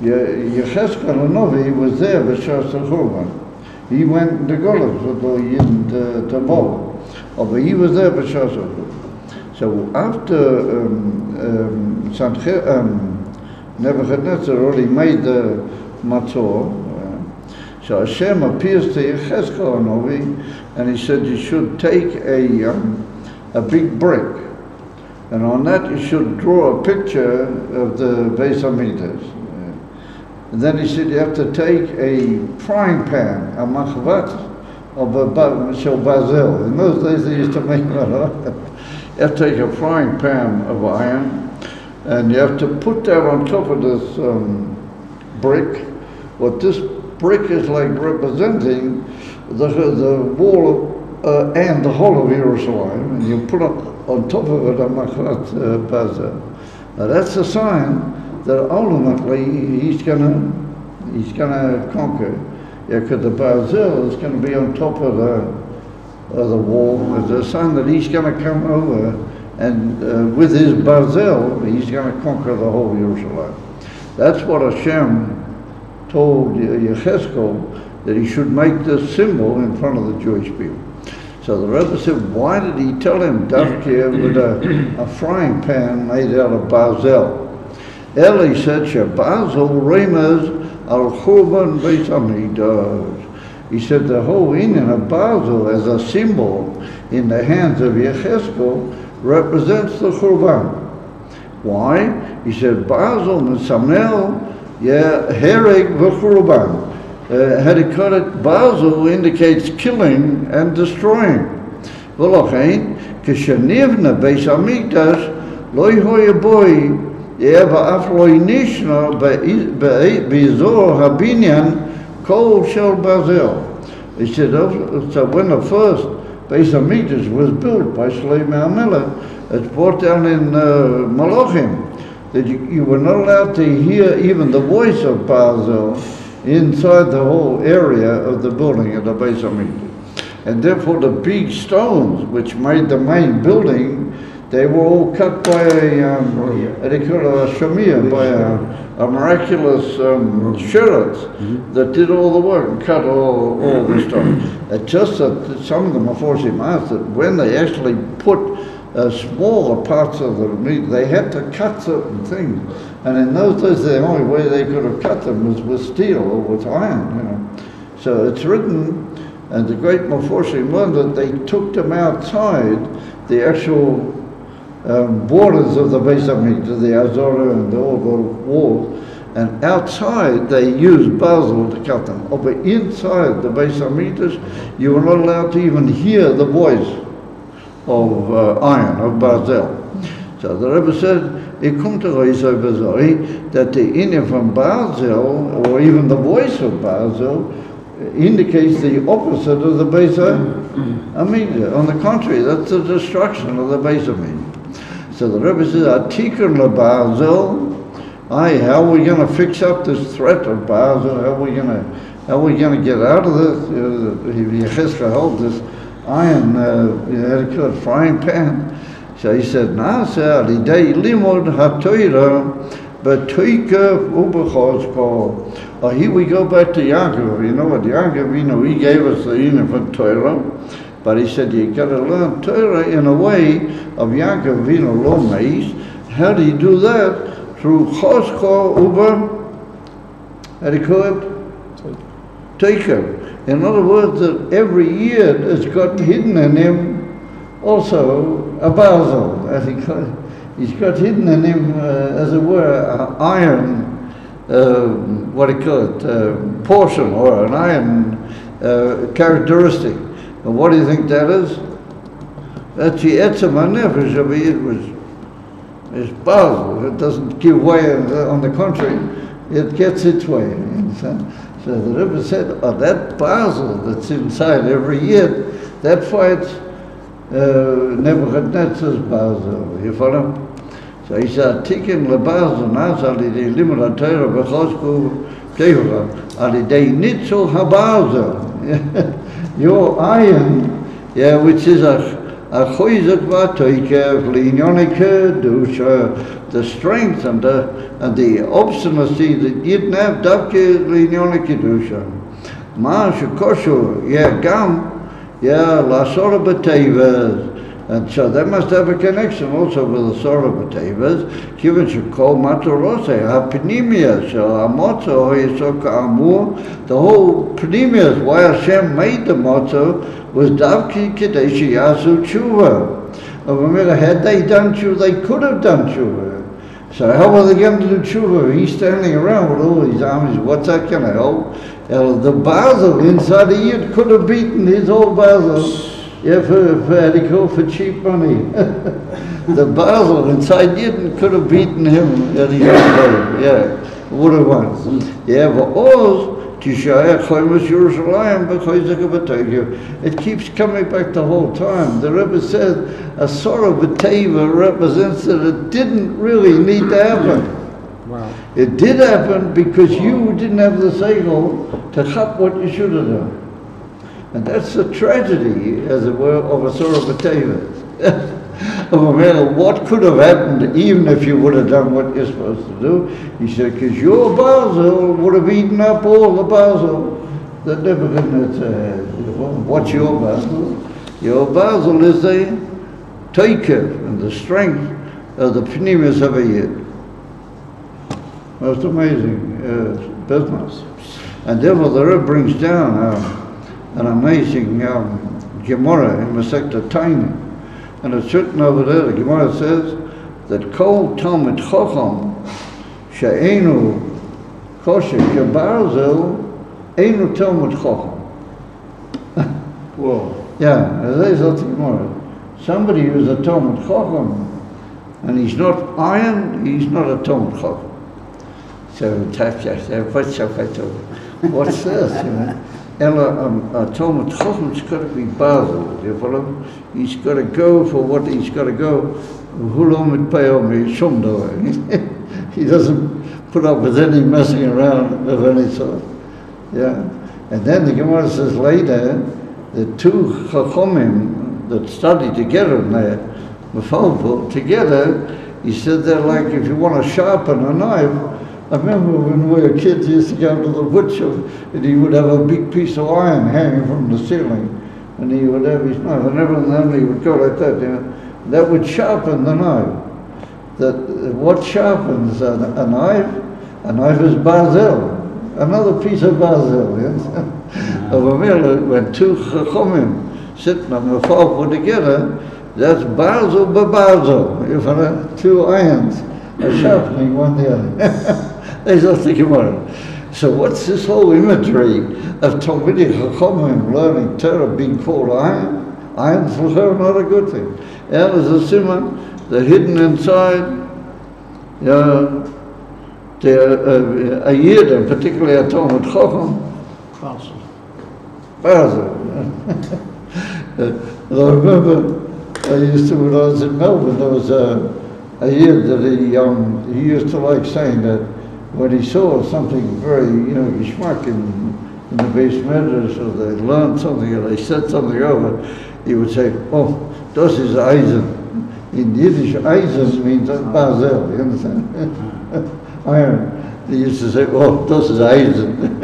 Yecheskel Novi was there b'shas Churban. He went to Golos with the Yid to Bo, but he was there b'shas Churban. So after Nebuchadnezzar already made the Matzor, so Hashem appears to Yecheskel Novi, and he said you should take a big brick, And on that you should draw a picture of the Beis Hamikdash. And then he said you have to take a frying pan, a machvat, of a bazel. In those days they used to make that. You have to take a frying pan of iron, and you have to put that on top of this brick. What this brick is like representing the wall and the whole of Jerusalem, and you put on top of it a machvat bazel. Now that's a sign that ultimately he's gonna conquer. Yeah, because the bazel is going to be on top of the wall. It's a sign that he's going to come over, and with his bazel, he's going to conquer the whole Jerusalem. That's what Hashem told Yechezkel, that he should make this symbol in front of the Jewish people. So the Rebbe said, why did he tell him Davkir with a frying pan made out of bazel? Eli said, Shebazel remez al Churban Beis Hamikdash. He said the whole Indian of bazel as a symbol in the hands of Yechezkel represents the Churban. Why? He said bazel misamel hereg v'churban. Had he cut it, bazel indicates killing and destroying. V'lochein kishenivna Beis Hamikdash lo yehoye boi ואף לא נשנה באזור הבניין כל של ברזל. He said, so when the first Beis Hamikdash was built by Shlomo HaMelech, it's brought down in Malachim, that you were not allowed to hear even the voice of Barzel inside the whole area of the building of the Beis Hamikdash. And therefore the big stones which made the main building, they were all cut by a shamir, by a miraculous sheret that did all the work and cut all the stone. It's just that some of the Meforshim asked that when they actually put smaller parts of the meat, they had to cut certain things. And in those days, the only way they could have cut them was with steel or with iron, So it's written, and the great Meforshim learned that they took them outside the actual borders of the Beis Hamikdash, the Azora and all the walls, and outside they used basil to cut them. But inside the Beis Hamikdash, you were not allowed to even hear the voice of iron, of basil. So the Rebbe said, that the inyan from basil, or even the voice of basil, indicates the opposite of the Beis Hamikdash. On the contrary, that's the destruction of the Beis Hamikdash. So the Rebbe says, Atikun leBazel, how are we going to fix up this threat of Bazel? How are we going to get out of this? Yechezkel held this iron, frying pan. So he said, Na'aseh alidei limud ha'torah b'toikev u'b'chozkol. Here we go back to Yaakov. You know what Yaakov, he gave us the inyan for Torah. But he said, you got to learn Torah in a way of Yaakov Avinu lo meis. How do you do that? Through chosko uber, how do you call it? Taker. In other words, that every year it's got hidden in him also a basil, as he called it. He's got hidden in him, as it were, iron, portion, or an iron characteristic. And what do you think that is? That's the etzem hanefesh of it is basil. It doesn't give way. On the contrary, it gets its way. So the Rebbe said, that basil that's inside every year, that fights Nebuchadnezzar's basil. You follow? So he said, "Tikin lebazel nazal idei limud haTorah b'chosku kevra al idei nitzul habazel." Your iron, which is a choizet v'toikev linyonei kedusha, the strength and the obstinacy that you didn't have davke linyonei kedusha. Ma shekoshu gam lasora b'tevas. And so that must have a connection also with the Sora B'Tevas. Given Shekol Matorose, HaPnimius, HaMotzo, Hoyesok Amur, the whole Pnimius, why Hashem made the Motzo, was Davki Kadeshi Yasu Tshuva. Had they done tshuva, they could have done tshuva. So how are they going to do tshuva? He's standing around with all these armies. What's that going to help? The Basel inside the Yid could have beaten his old Basel. Yeah, for cheap money. The Basel inside Yid could have beaten him at his old Basel. Yeah, would have won. Yeah, but Oz. It keeps coming back the whole time. The Rebbe said a Sorah B'Teva represents that it didn't really need to happen. Wow. It did happen because you didn't have the seichel to chop what you should have done. And that's the tragedy, as it were, of a Sorah B'Teva. What could have happened even if you would have done what you're supposed to do? He said, because your Basel would have eaten up all the Basel that Nebuchadnezzar had. What's your Basel? Your Basel is the takeoff and the strength of the pneumis of a Yid. Most amazing business. And therefore the Rebbe brings down an amazing Gemara in Masechta Tainim. And it's written over there, the Gemara says that Kol Talmid Chacham she'enu kosher kebarzel enu Talmid Chacham. Whoa. Yeah, that's the Gemara. Somebody who's a Talmid Chacham and he's not iron, he's not a Talmid Chacham. So what's this? A Talmid Chacham's got to be Basel, do you follow? He's got to go for what he's got to go. He doesn't put up with any messing around of any sort. Yeah. And then the Gemara says later, the two Chachamim that study together in there, Mefalpul, together, he said they're like if you want to sharpen a knife. I remember when we were kids, he used to go to the butcher and he would have a big piece of iron hanging from the ceiling and he would have his knife and every now and then he would go like that, you know. That would sharpen the knife. What sharpens a knife? A knife is bazel, another piece of bazel. Yes? When two chachomim sit on the fall together, that's bazel babazel. Two irons are sharpening one the other. There's nothing Gemara. So what's this whole imagery of Talmidei Chachamim learning Torah being called iron? Iron's for her not a good thing. And as a simon, they're hidden inside a Yid, and particularly a Talmid Chacham. Basel. I remember I used to, when I was in Melbourne, there was a Yid that he used to like saying that when he saw something very, geschmack in the base medrash, or they learned something or they said something over, he would say, oh, das ist Eisen. In Yiddish, Eisen means Basel, you understand? Iron. He used to say, oh, das ist Eisen.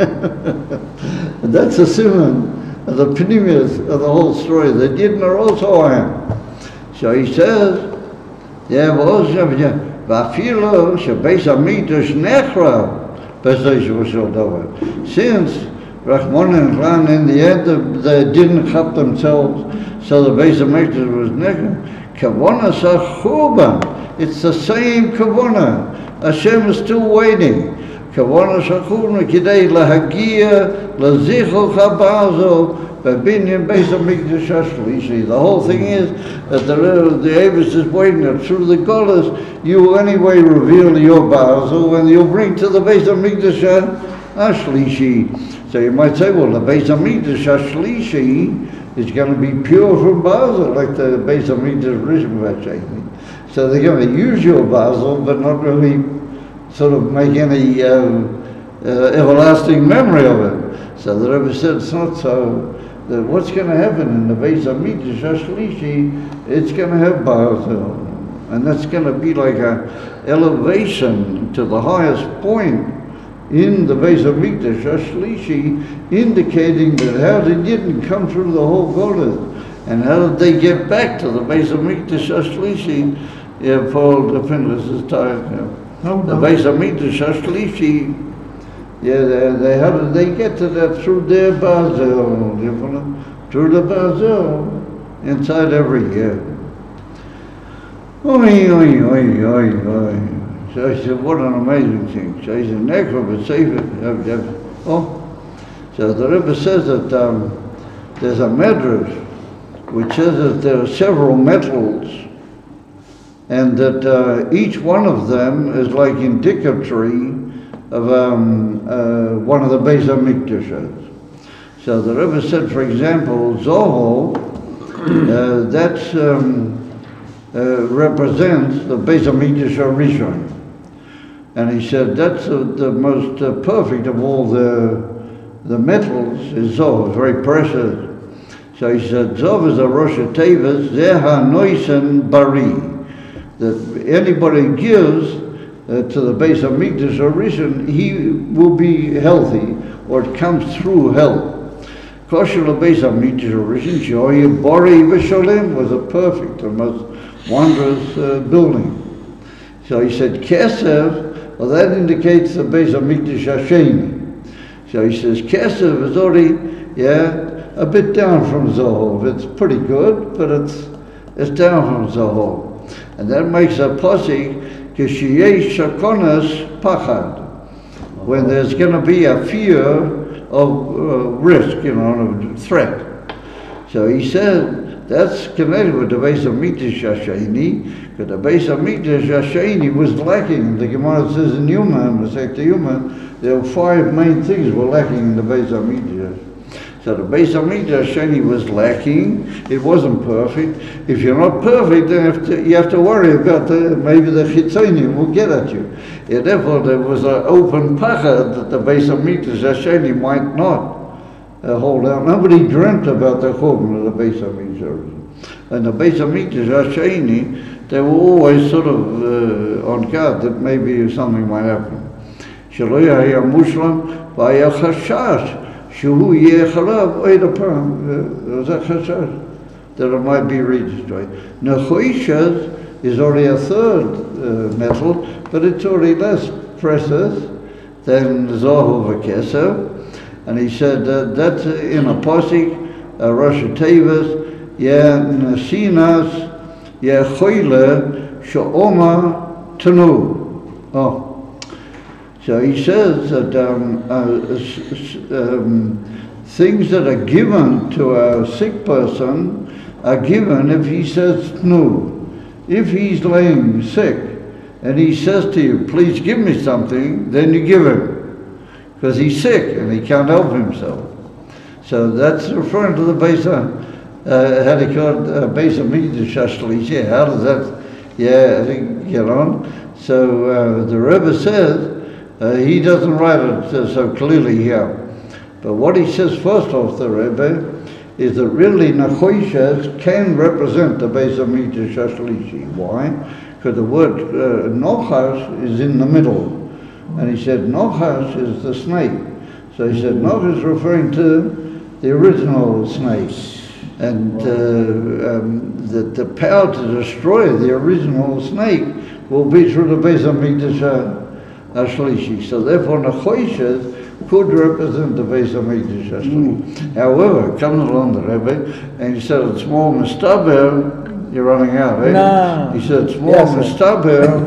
And that's a simon of the pneumius of the whole story. The Yidden are also iron. So he says, ואפילו שבית המקדש נחרב בזה שבשל דבר. Since Rahman and in the end they didn't help themselves, so the base of Mikdash was nechra. Kavana Sachuban, it's the same Kavana. Hashem is still waiting. Kavana Sachuban kidei lahagia lazichol chabazo b'binyan base of Mikdash Ashlishi. The whole thing is that the Avis is waiting that through the Golas you will anyway reveal your Basel and you'll bring to the base of Mikdash Ashlishi. So you might say, well, the base of Mikdash Ashlishi is going to be pure from Basel, like the base of Mikdash Rishon. So they're going to use your Basel, but not really sort of make any everlasting memory of it. So the Rebbe said it's not so. That what's going to happen in the base of Mikdash Ashlishi, it's going to have Basel. And that's going to be like an elevation to the highest point in the base of Mikdash Ashlishi, indicating that how they didn't come through the whole Golden, and how did they get back to the base of Mikdash Ashlishi? Yeah, Paul the Pinchas is tired now. The base of Mikdash Ashlishi, how did they get to that? Through their Basel, through the Basel, inside every year. Oi, oi, oi, oi, oi. So I said, what an amazing thing. So he said, Nekro, but save it. Oh. So the Rebbe says that there's a medrash which says that there are several metals and that each one of them is like indicatory of one of the Beis HaMikdashos. So the Rebbe said, for example, Zohar, that's represents the Beis HaMikdash Rishon. And he said that's the most perfect of all the metals is Zohar, very precious. So he said, Zohar is a Rosh Tevas, Zeha Noisen Bari. That anybody gives to the Beis HaMikdash Rishon, he will be healthy, or it comes through health. Kosher Beis HaMikdash Rishon, Shoye Bori V'Sholem was a perfect, the most wondrous building. So he said, Kesef, well that indicates the Beis HaMikdash Hasheni. So he says, Kesef is already, a bit down from Zohar. It's pretty good, but it's down from Zohar. And that makes a posik, Kishiyesh Shakonas Pachad, when there's going to be a fear of risk, of threat. So he said, that's connected with the Beis HaMikdash Hasheni, because the Beis HaMikdash Hasheni was lacking. The Gemara says in Yuma, there were 5 main things were lacking in the Beis HaMikdash. So the Beis HaMikdash Hasheni was lacking. It wasn't perfect. If you're not perfect, then you have to worry about maybe the Chitzonim will get at you. Yeah, therefore, there was an open pachad that the Beis HaMikdash Hasheni might not hold out. Nobody dreamt about the churban of the Beis HaMikdash. And the Beis HaMikdash Hasheni, they were always sort of on guard that maybe something might happen. Shelo yaya mushlam v'aya chashash shehu yeh chalav oid apam. Was that chashash? That it might be redestroyed. Nechoishas is already a third metal, but it's already less precious than Zohar v'Kesef. And he said that's in a posik, Rosh Tevas, Nasinas, Choyle, She'oma Tanu. Oh. So he says that things that are given to a sick person are given if he says Tnu. If he's laying sick and he says to you, please give me something, then you give him. Because he's sick and he can't help himself. So that's referring to the Beis Beis HaMikdash Hashlishi. How does that, get on? So the Rebbe says, he doesn't write it so clearly here. But what he says first off, the Rebbe, is that really Nechoishas can represent the Beis HaMikdash Hashlishi. Why? Because the word Nochas is in the middle. And he said, Nochas is the snake. So he said, Nochas is referring to the original snake. And that the power to destroy the original snake will be through the Beis HaMikdash Hashlishi. So therefore, Nechoishas could represent the Beis HaMikdash Hashlishi. However, it comes along the Rebbe, and he said, it's more mistaber. You're running out, eh? No. He said, it's more mistaber.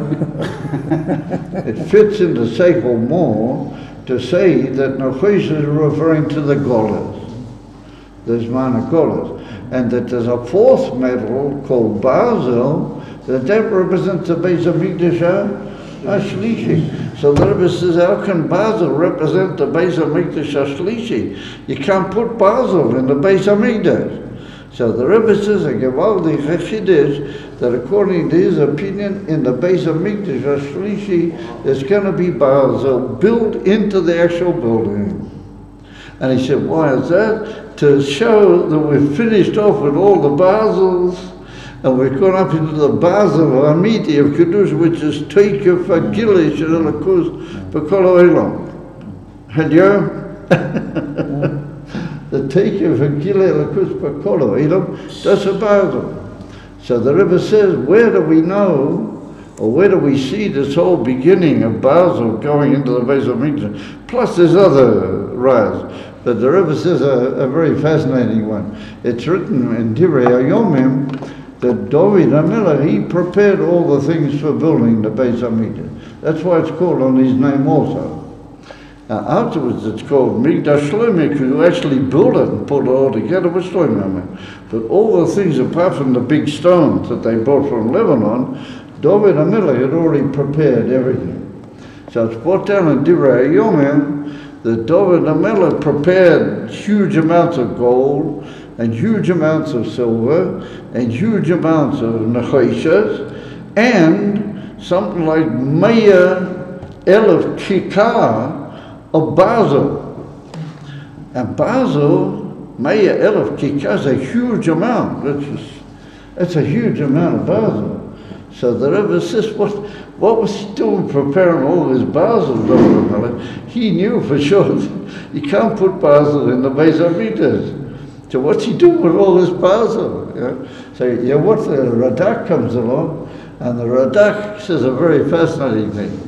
It fits into Seichel more to say that Nechoishas is referring to the Golas. There's Mana Golas. And that there's a fourth metal called Basil that represents the Beis HaMikdash Hashlishi. So the Rebbe says, how can Basil represent the Beis HaMikdash Hashlishi? You can't put Basil in the Beis HaMikdash. So the Rebbe says, a Gevaldi Chiddush, that according to his opinion, in the Beis HaMikdash Hashlishi, there's going to be Basil built into the actual building. And he said, why is that? To show that we've finished off with all the Basils, and we've gone up into the Basil Hamiti of Kiddush, which is Teikef Agilish and Elakus B'Kol Olam. Had you? The Teikef Agilish Elakus B'Kol Olam, that's a Basil. So the Rebbe says, where do we know, or where do we see this whole beginning of Basil going into the Beis HaMikdash? Plus there's other rise. But the Rebbe says a very fascinating one. It's written in Divrei Hayomim that David HaMelech, he prepared all the things for building the Beis Hamikdash. That's why it's called on his name also. Now afterwards it's called Mikdash Shlomo, because you actually built it and put it all together with Shlomo. But all the things apart from the big stones that they brought from Lebanon, David HaMelech had already prepared everything. So it's brought down in Divrei Yomim that David HaMelech prepared huge amounts of gold and huge amounts of silver and huge amounts of nechoshes and something like Meya Elef Kikar of Basel. And Basel, Meya Elef Kikar is a huge amount. It's a huge amount of Basel. So the Rebbe says, what was he doing preparing all this Basel? He knew for sure you can't put Basel in the Beis Hamikdash. So what's he doing with all this Basel? So what the Radak comes along, and the Radak says a very fascinating thing.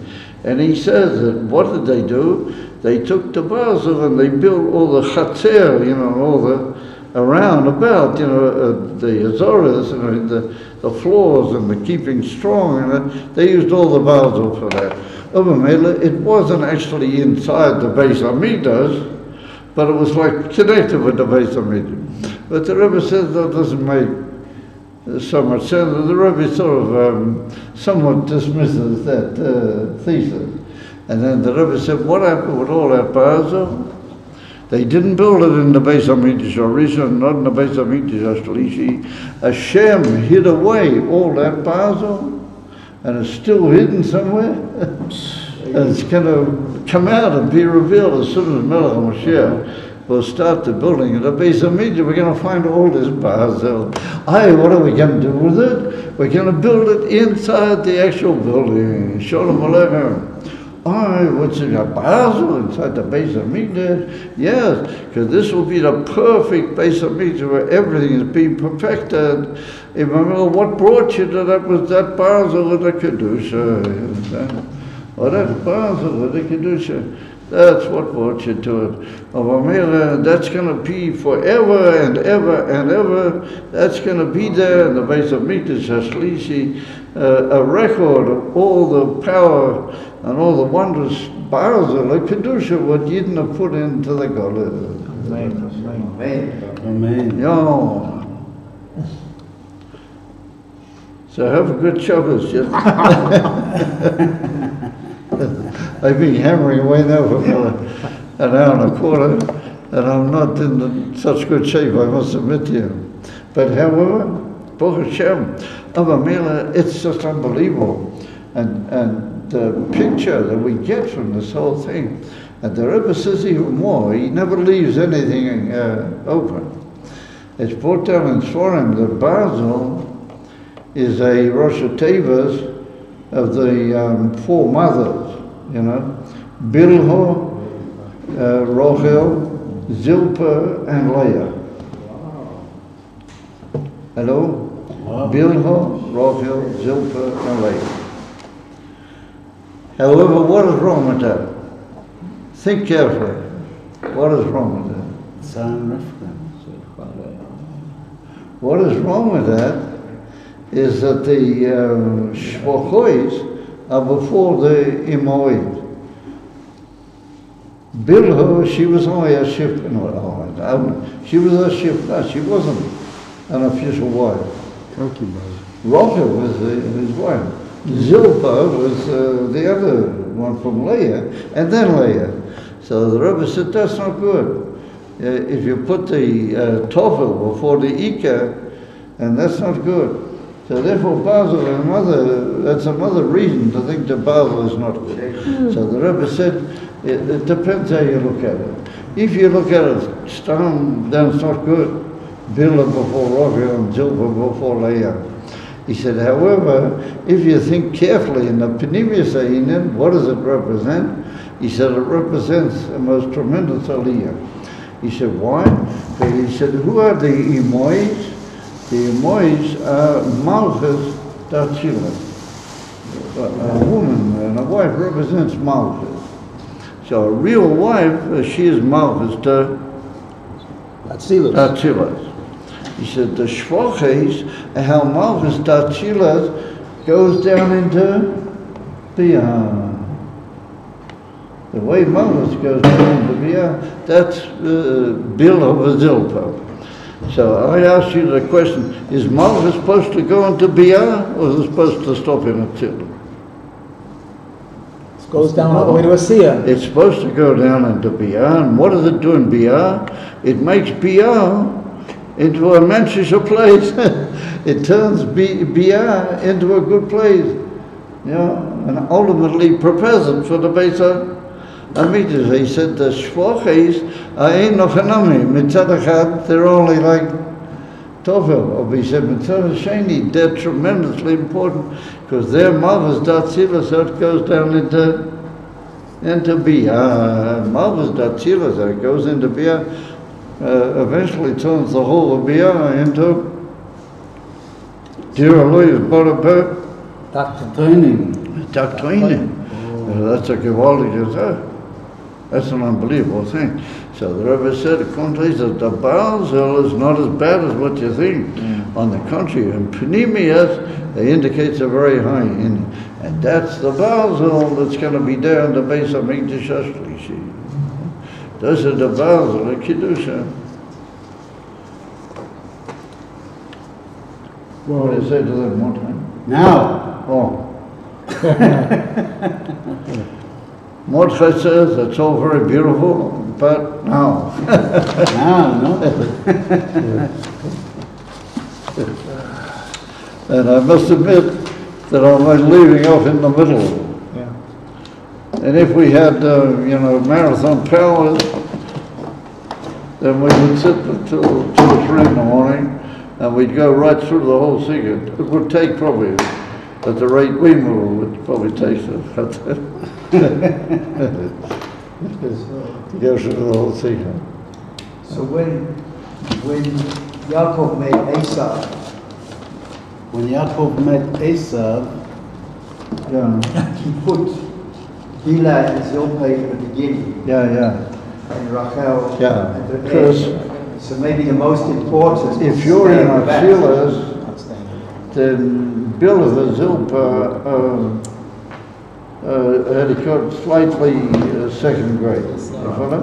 And he says that what did they do? They took the Basel and they built all the Chatzer, all the around about, the Azoras, the floors and the keeping strong, and they used all the Basel for that. It wasn't actually inside the Beis Hamikdash, but it was like connected with the Beis Hamikdash. But the Rebbe says that doesn't make so much sense. The Rebbe sort of somewhat dismisses that thesis. And then the Rebbe said, what happened with all that Basel? They didn't build it in the Beis Hamikdash Rishon, not in the Beis Hamikdash Shlishi. Hashem hid away all that Basel, and it's still hidden somewhere. And it's going to come out and be revealed as soon as Melech HaMashiach will start the building of the Beis Hamikdash. We're going to find all this Basel. What are we going to do with it? We're going to build it inside the actual building. Shalom Aleichem. What's in a Basel inside the Beis Hamikdash? Yes, because this will be the perfect Beis Hamikdash where everything is being perfected. What brought you to that was that Basel of the Kedusha. That Basel of the Kedusha. That's what brought you to it. That's going to be forever and ever and ever. That's going to be there in the Beis Hamikdash Shlishi, a record of all the power and all the wondrous Basel of Kedusha, what Yidden have put into the Golden. Amen. Amen. Yo. So have a good Shabbos. I've been hammering away now for an hour and a quarter, and I'm not in such good shape, I must admit to you. But however, Baruch Hashem, it's just unbelievable. And the picture that we get from this whole thing, and the Rebbe says even more, he never leaves anything open. It's brought down in Sforim that Basel is a Rosh Tevas of the four mothers, Bilhah, Rachel, Zilpah, and Leah. Hello? Wow. Bilhah, Rachel, Zilpah, and Leah. However, what is wrong with that? Think carefully. What is wrong with that? What is wrong with that is that the Shvochois are before the Imoid. Bilhah, she was only a ship. She was a ship. She wasn't an official wife. Rachel was his wife. Zilpah was the other one from Leah, and then Leah. So the Rebbe said, that's not good. If you put the Tofel before the Ika, and that's not good. So therefore Basel, that's another reason to think that Basel is not good. So the Rebbe said, it depends how you look at it. If you look at it stone, then it's not good. Bilhah before Rachel and Zilpah before Leah. He said, however, if you think carefully in the Pneumius Einim, what does it represent? He said, it represents the most tremendous aliyah. He said, why? He said, who are the Imois? The Imois are Malchus Dachila. A woman and a wife represents Malchus. So a real wife, she is Malchus Dachila. He said the shvoches, how Malchus Datzilas goes down into Biyah. The way Malchus goes down into Biyah, that's Bill of a Zilpa. So I ask you the question, is Malchus supposed to go into Biyah, or is it supposed to stop him at Tzila? It goes down all the way to Asiya. It's supposed to go down into Biyah, and what does it do in Biyah? It makes Biyah into a menschliche place. It turns Biyah into a good place, you know, and ultimately prepares it for the Beis HaMikdash. He said the shvoches ain't noch enami. Mitzad echad, they're only like Tofel. Or he said mitzad sheni, they're tremendously important because their mother's datzila, so it goes down into Biyah. Mother's datzila, so it goes into Biyah. Eventually turns the whole of Biyah into Diraloy's Barabert Training. Doctrine. That's a gewaltige Sache. That's an unbelievable thing. So the Rebbe said, that the Baal Zil is not as bad as what you think. On the contrary, in Pneumias, it indicates a very high in, and that's the Baal Zil that's going to be there in the base of Mikdash Ashlishi. Those are the Baal Zil, the Kiddusha. What do you say to them one time? Now. Oh. Mordechai says it's all very beautiful, but now. Now, no. And I must admit that I'm like leaving off in the middle. Yeah. And if we had, marathon powers, then we would sit until 2 or 3 in the morning, and we'd go right through the whole secret. It would take probably, at the rate we move, it probably takes to go through the whole secret. So when Yaakov met Esau, When Yaakov met Esau, Yeah, he put Bilhah and Zilpah in the beginning, yeah. and Rachel Yeah, at the because end. So maybe the most important. if is you're in staying back. Atzilas, then Bilhah Zilpah had got slightly second grade. You follow?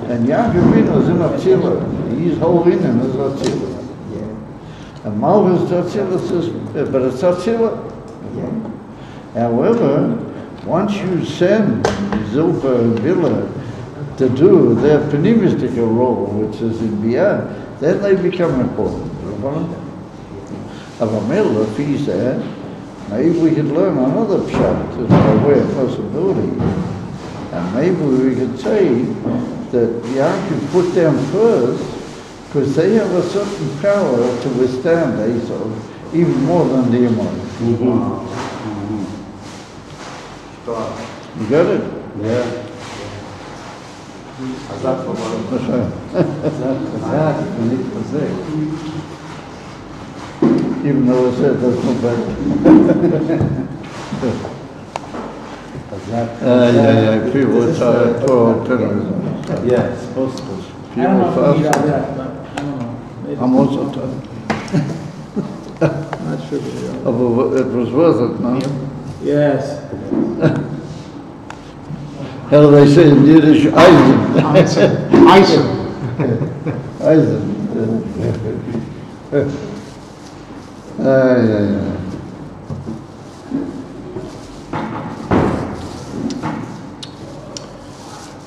And Yaakov is in Atzilas. He's holding in as Atzilas. Yeah. And Malchus Atzilas is, but it's Atzilas. Yeah. However, once you send Zilpah and Bilhah to do their pneumistic role, which is in Biyah, then they become important. You follow? Avamel, if he's there, maybe we could learn another pshat as a way of possibility. And maybe we could say that Yaakov put them first because they have a certain power to withstand Esau, even more than the Ammonites. You got it? yeah. חזק וברוך. חזק, ונתחזק. Even though I said that's not bad. חזק. Yeah. People are tired. Poor terrorism. Yeah, it's supposed to. I don't know People if we need all fast. that, but I don't know. Maybe. I'm also tired. Not sure we need all Oh, but it was worth it, no? that. Yes. How do they say in Yiddish? Eisen. Eisen. Eisen. Yeah.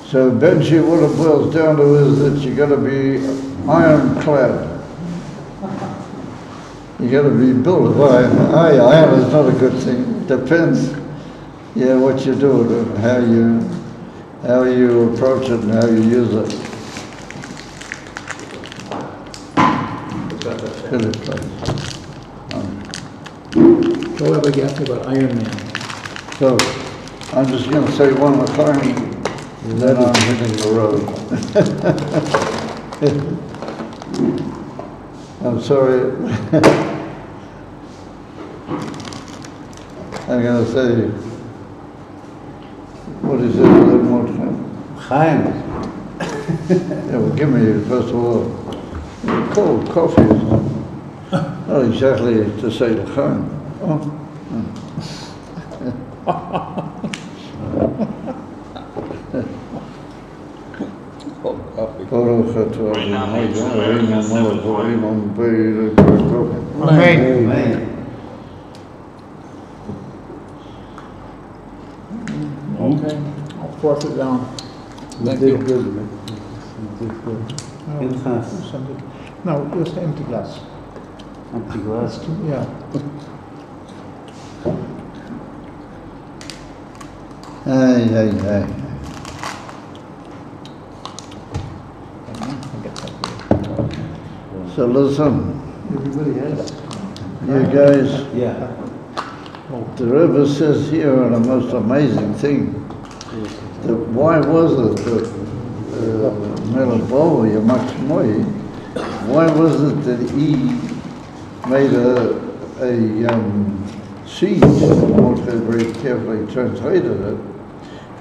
So eventually what it boils down to is that you got to be ironclad. You got to be built of iron. Iron is not a good thing. Depends, what you do with it, how you approach it and how you use it. Good place. Go over Gafni about Iron Man. So, I'm just going to say one more time, and then I'm hitting the road. I'm sorry. I'm going to say, what is it one more time? חיים. Yeah, well, give me, first of all, Cold coffee is not exactly to say l'chaim. Baruch atah Adonai Eloheinu melech haolam v'le'olam. Amen. Okay, I'll force it down. Thank you. Pinchas, No, just empty glass. empty glass. Yeah. Hey. So listen, Everybody has. you guys, Yeah. the Rebbe says here a most amazing thing. That why was it that Melabo, Yamakshmoi, why was it that he made a siege? Mordechai very carefully translated it.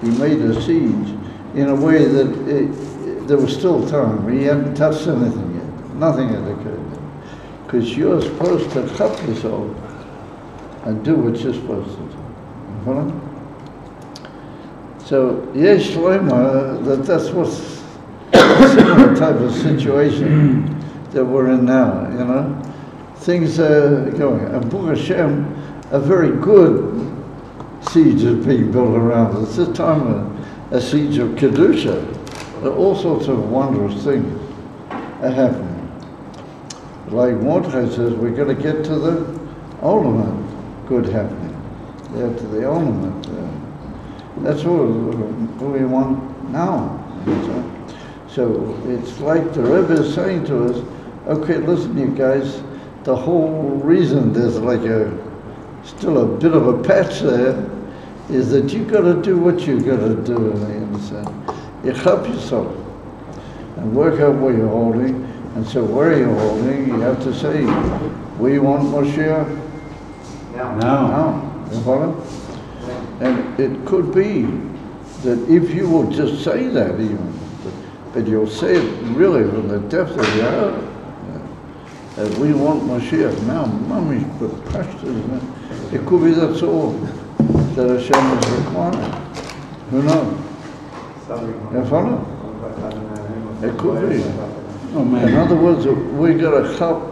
He made a siege in a way that there was still time. He hadn't touched anything yet. Nothing had occurred. Because you're supposed to cut yourself and do what you're supposed to do. You follow? So, yesh loima, that's what's a similar type of situation that we're in now, you know? Things are going. And Baruch Hashem, a very good siege is being built around us. This time a siege of Kedusha. All sorts of wondrous things are happening. Like Mordechai says, we're going to get to the ultimate good happening. Yeah, to the ultimate. That's what we want now. So it's like the Rebbe is saying to us, okay, listen, you guys, the whole reason there's like still a bit of a patch there is that you got to do what you got to do, you understand? You help yourself and work out what you're holding. And so where are you holding? You have to say, we want Moshiach now. You follow? And it could be that if you will just say that even, but you'll say it really from the depth of your heart, that we want Moshiach now. Mamish, but pastors, it could be that's all that Hashem is requiring. Who knows? You follow? It could be. Oh man. In other words, we got to help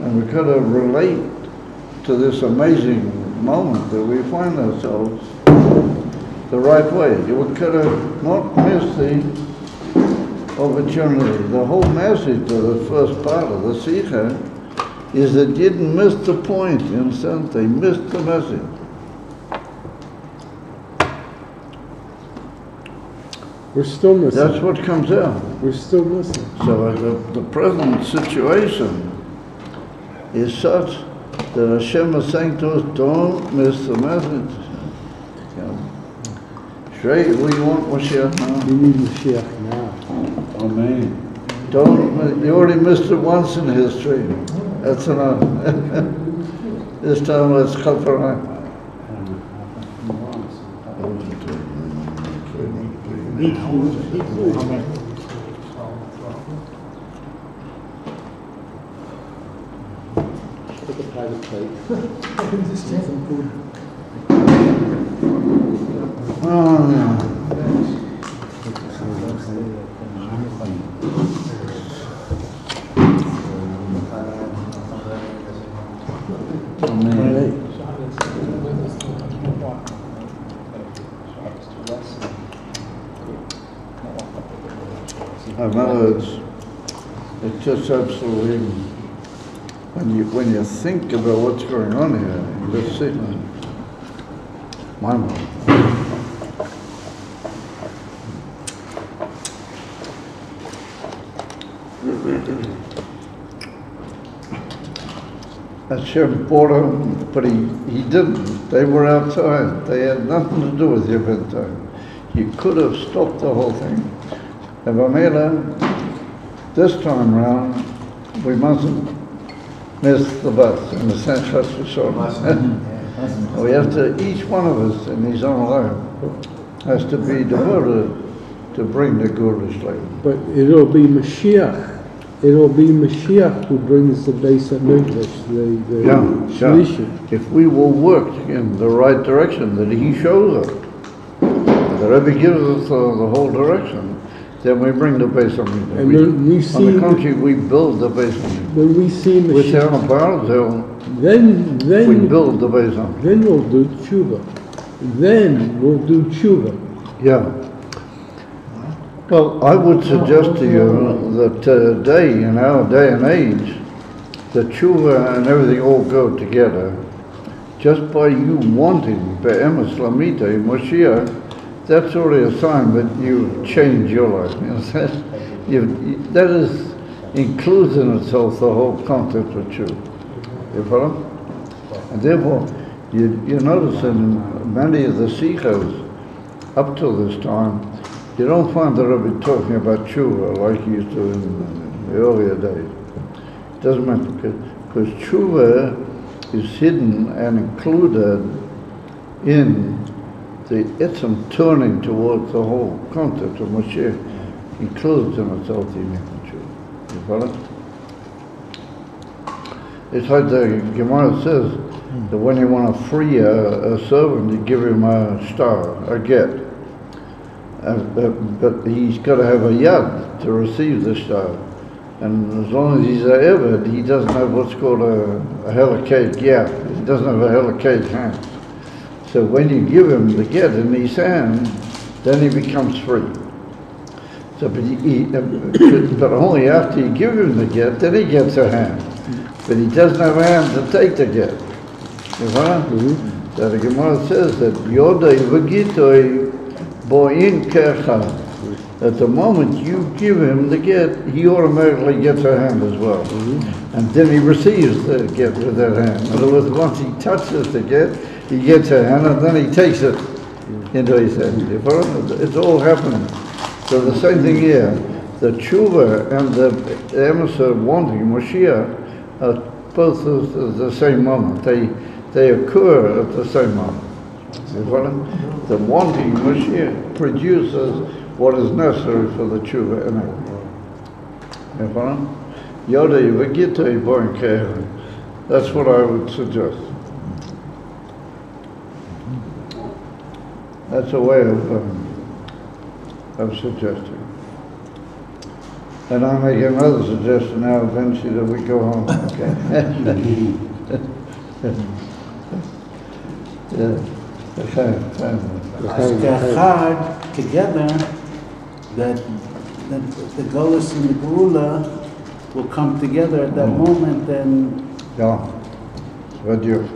and we got to relate to this amazing moment that we find ourselves the right way. You got to not miss the opportunity. The whole message of the first part of the Sikha is that you didn't miss the point, you understand? They missed the message. We're still missing. That's what comes out. We're still missing. So the present situation is such that Hashem is saying to us, don't miss the message. Straight, we want Moshiach now. We need Mashiach now. Amen. Don't, you already missed it once in history. That's enough. This time let's chaparah. Take a private plate. Oh, yeah. In other words, it's just absolutely, when you think about what's going on here, you just sit and mind blowing. Hashem brought him, but he didn't. They were outside. They had nothing to do with the event time. You could have stopped the whole thing. And Vamela, this time round, we mustn't miss the bus in the sense of we have to, each one of us in his own life has to be devoted to bring the Guru Shlem. But it'll be Mashiach it'll be Mashiach who brings the Beis HaMikdash, the Shlishi. If we will work in the right direction that he shows us, the Rebbe gives us the whole direction, then we bring the Beis HaMikdash. And when we see, on the contrary, we build the Beis HaMikdash. when we see With Mashiach, our Baal, then we build the Beis HaMikdash. then we'll do tshuva. Then we'll do tshuva. Yeah. Well, I would suggest to you that today, in our day and age, the tshuva and everything all go together. Just by you wanting be'emes lamita, Moshiach, that's already a sign that you've changed your life. You know, that is includes in itself the whole concept of tshuva. You follow? And therefore, you notice in many of the sikhos up till this time, you don't find the Rebbe talking about tshuva like he used to in the earlier days. It doesn't matter, because tshuva is hidden and included in the itzum turning towards the whole concept of Mashiach, includes in itself the image of tshuva. You follow? It's like the Gemara says that when you want to free a servant, you give him a star, a get. But he's got to have a yad to receive the star. And as long as he's a eved, he doesn't have what's called a helicate yad. He doesn't have a helicate hand. So when you give him the get in his hand, then he becomes free. So, but only after you give him the get, then he gets a hand. But he doesn't have a hand to take the get. You know? So the Gemara says that Yodai Vagitoi Boin Kercha. At the moment you give him the get, he automatically gets a hand as well. And then he receives the get with that hand. In other words, once he touches the get, he gets a hand and then he takes it into his hand. It's all happening. So the same thing here. The tshuva and the emissary wanting Moshiach are both at the same moment. They occur at the same moment. You follow? The wanting Mashiach produces what is necessary for the tshuva and everything. You follow? Yoda Vagita Boin Kehra. That's what I would suggest. That's a way of suggesting. And I'll make another suggestion now eventually that we go home. Okay. Yeah. They're hard together that the Golas and the Geula will come together at that moment and... Yeah, what you...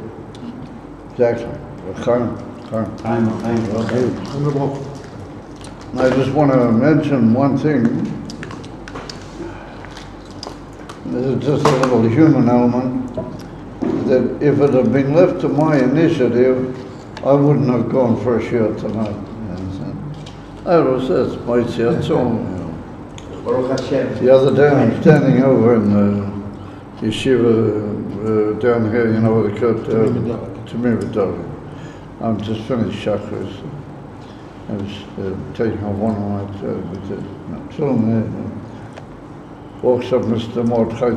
Exactly. Chaim. I just want to mention one thing. This is just a little human element. That if it had been left to my initiative, I wouldn't have gone for a shiur tonight. I was says, the other day I'm standing over in the yeshiva down here, you know what they call it, Tamir. I'm just finished chakras. I was taking on one of my children. Walks up Mr. Mordechai,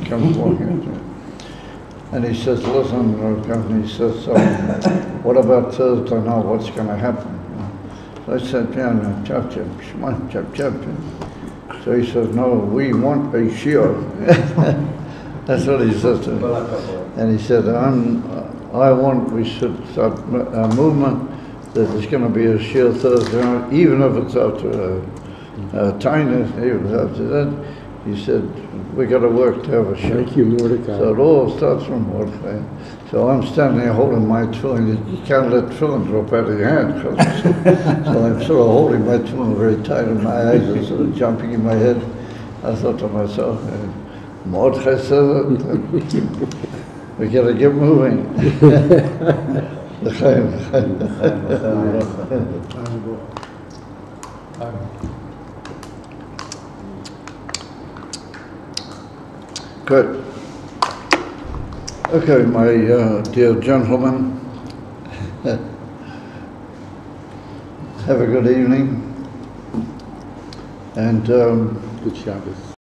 comes walking. And he says, listen, Gafni, he says, so what about Thursday now, what's going to happen? So I said, chap. So he says, no, we want a shiur. That's what he says to me. And he said, we should start a movement that there's going to be a shiur Thursday night, even if it's after Tainus, even after that. He said, we got to work to have a shiur. Thank you, Mordecai. So it all starts from Mordecai. So I'm standing there holding my tefillin. You can't let tefillin drop out of your hand. So I'm sort of holding my tefillin very tight, and my eyes are sort of jumping in my head. I thought to myself, Mordecai says it. We got to get moving. Good. Okay, my dear gentlemen, have a good evening, and Good Shabbos.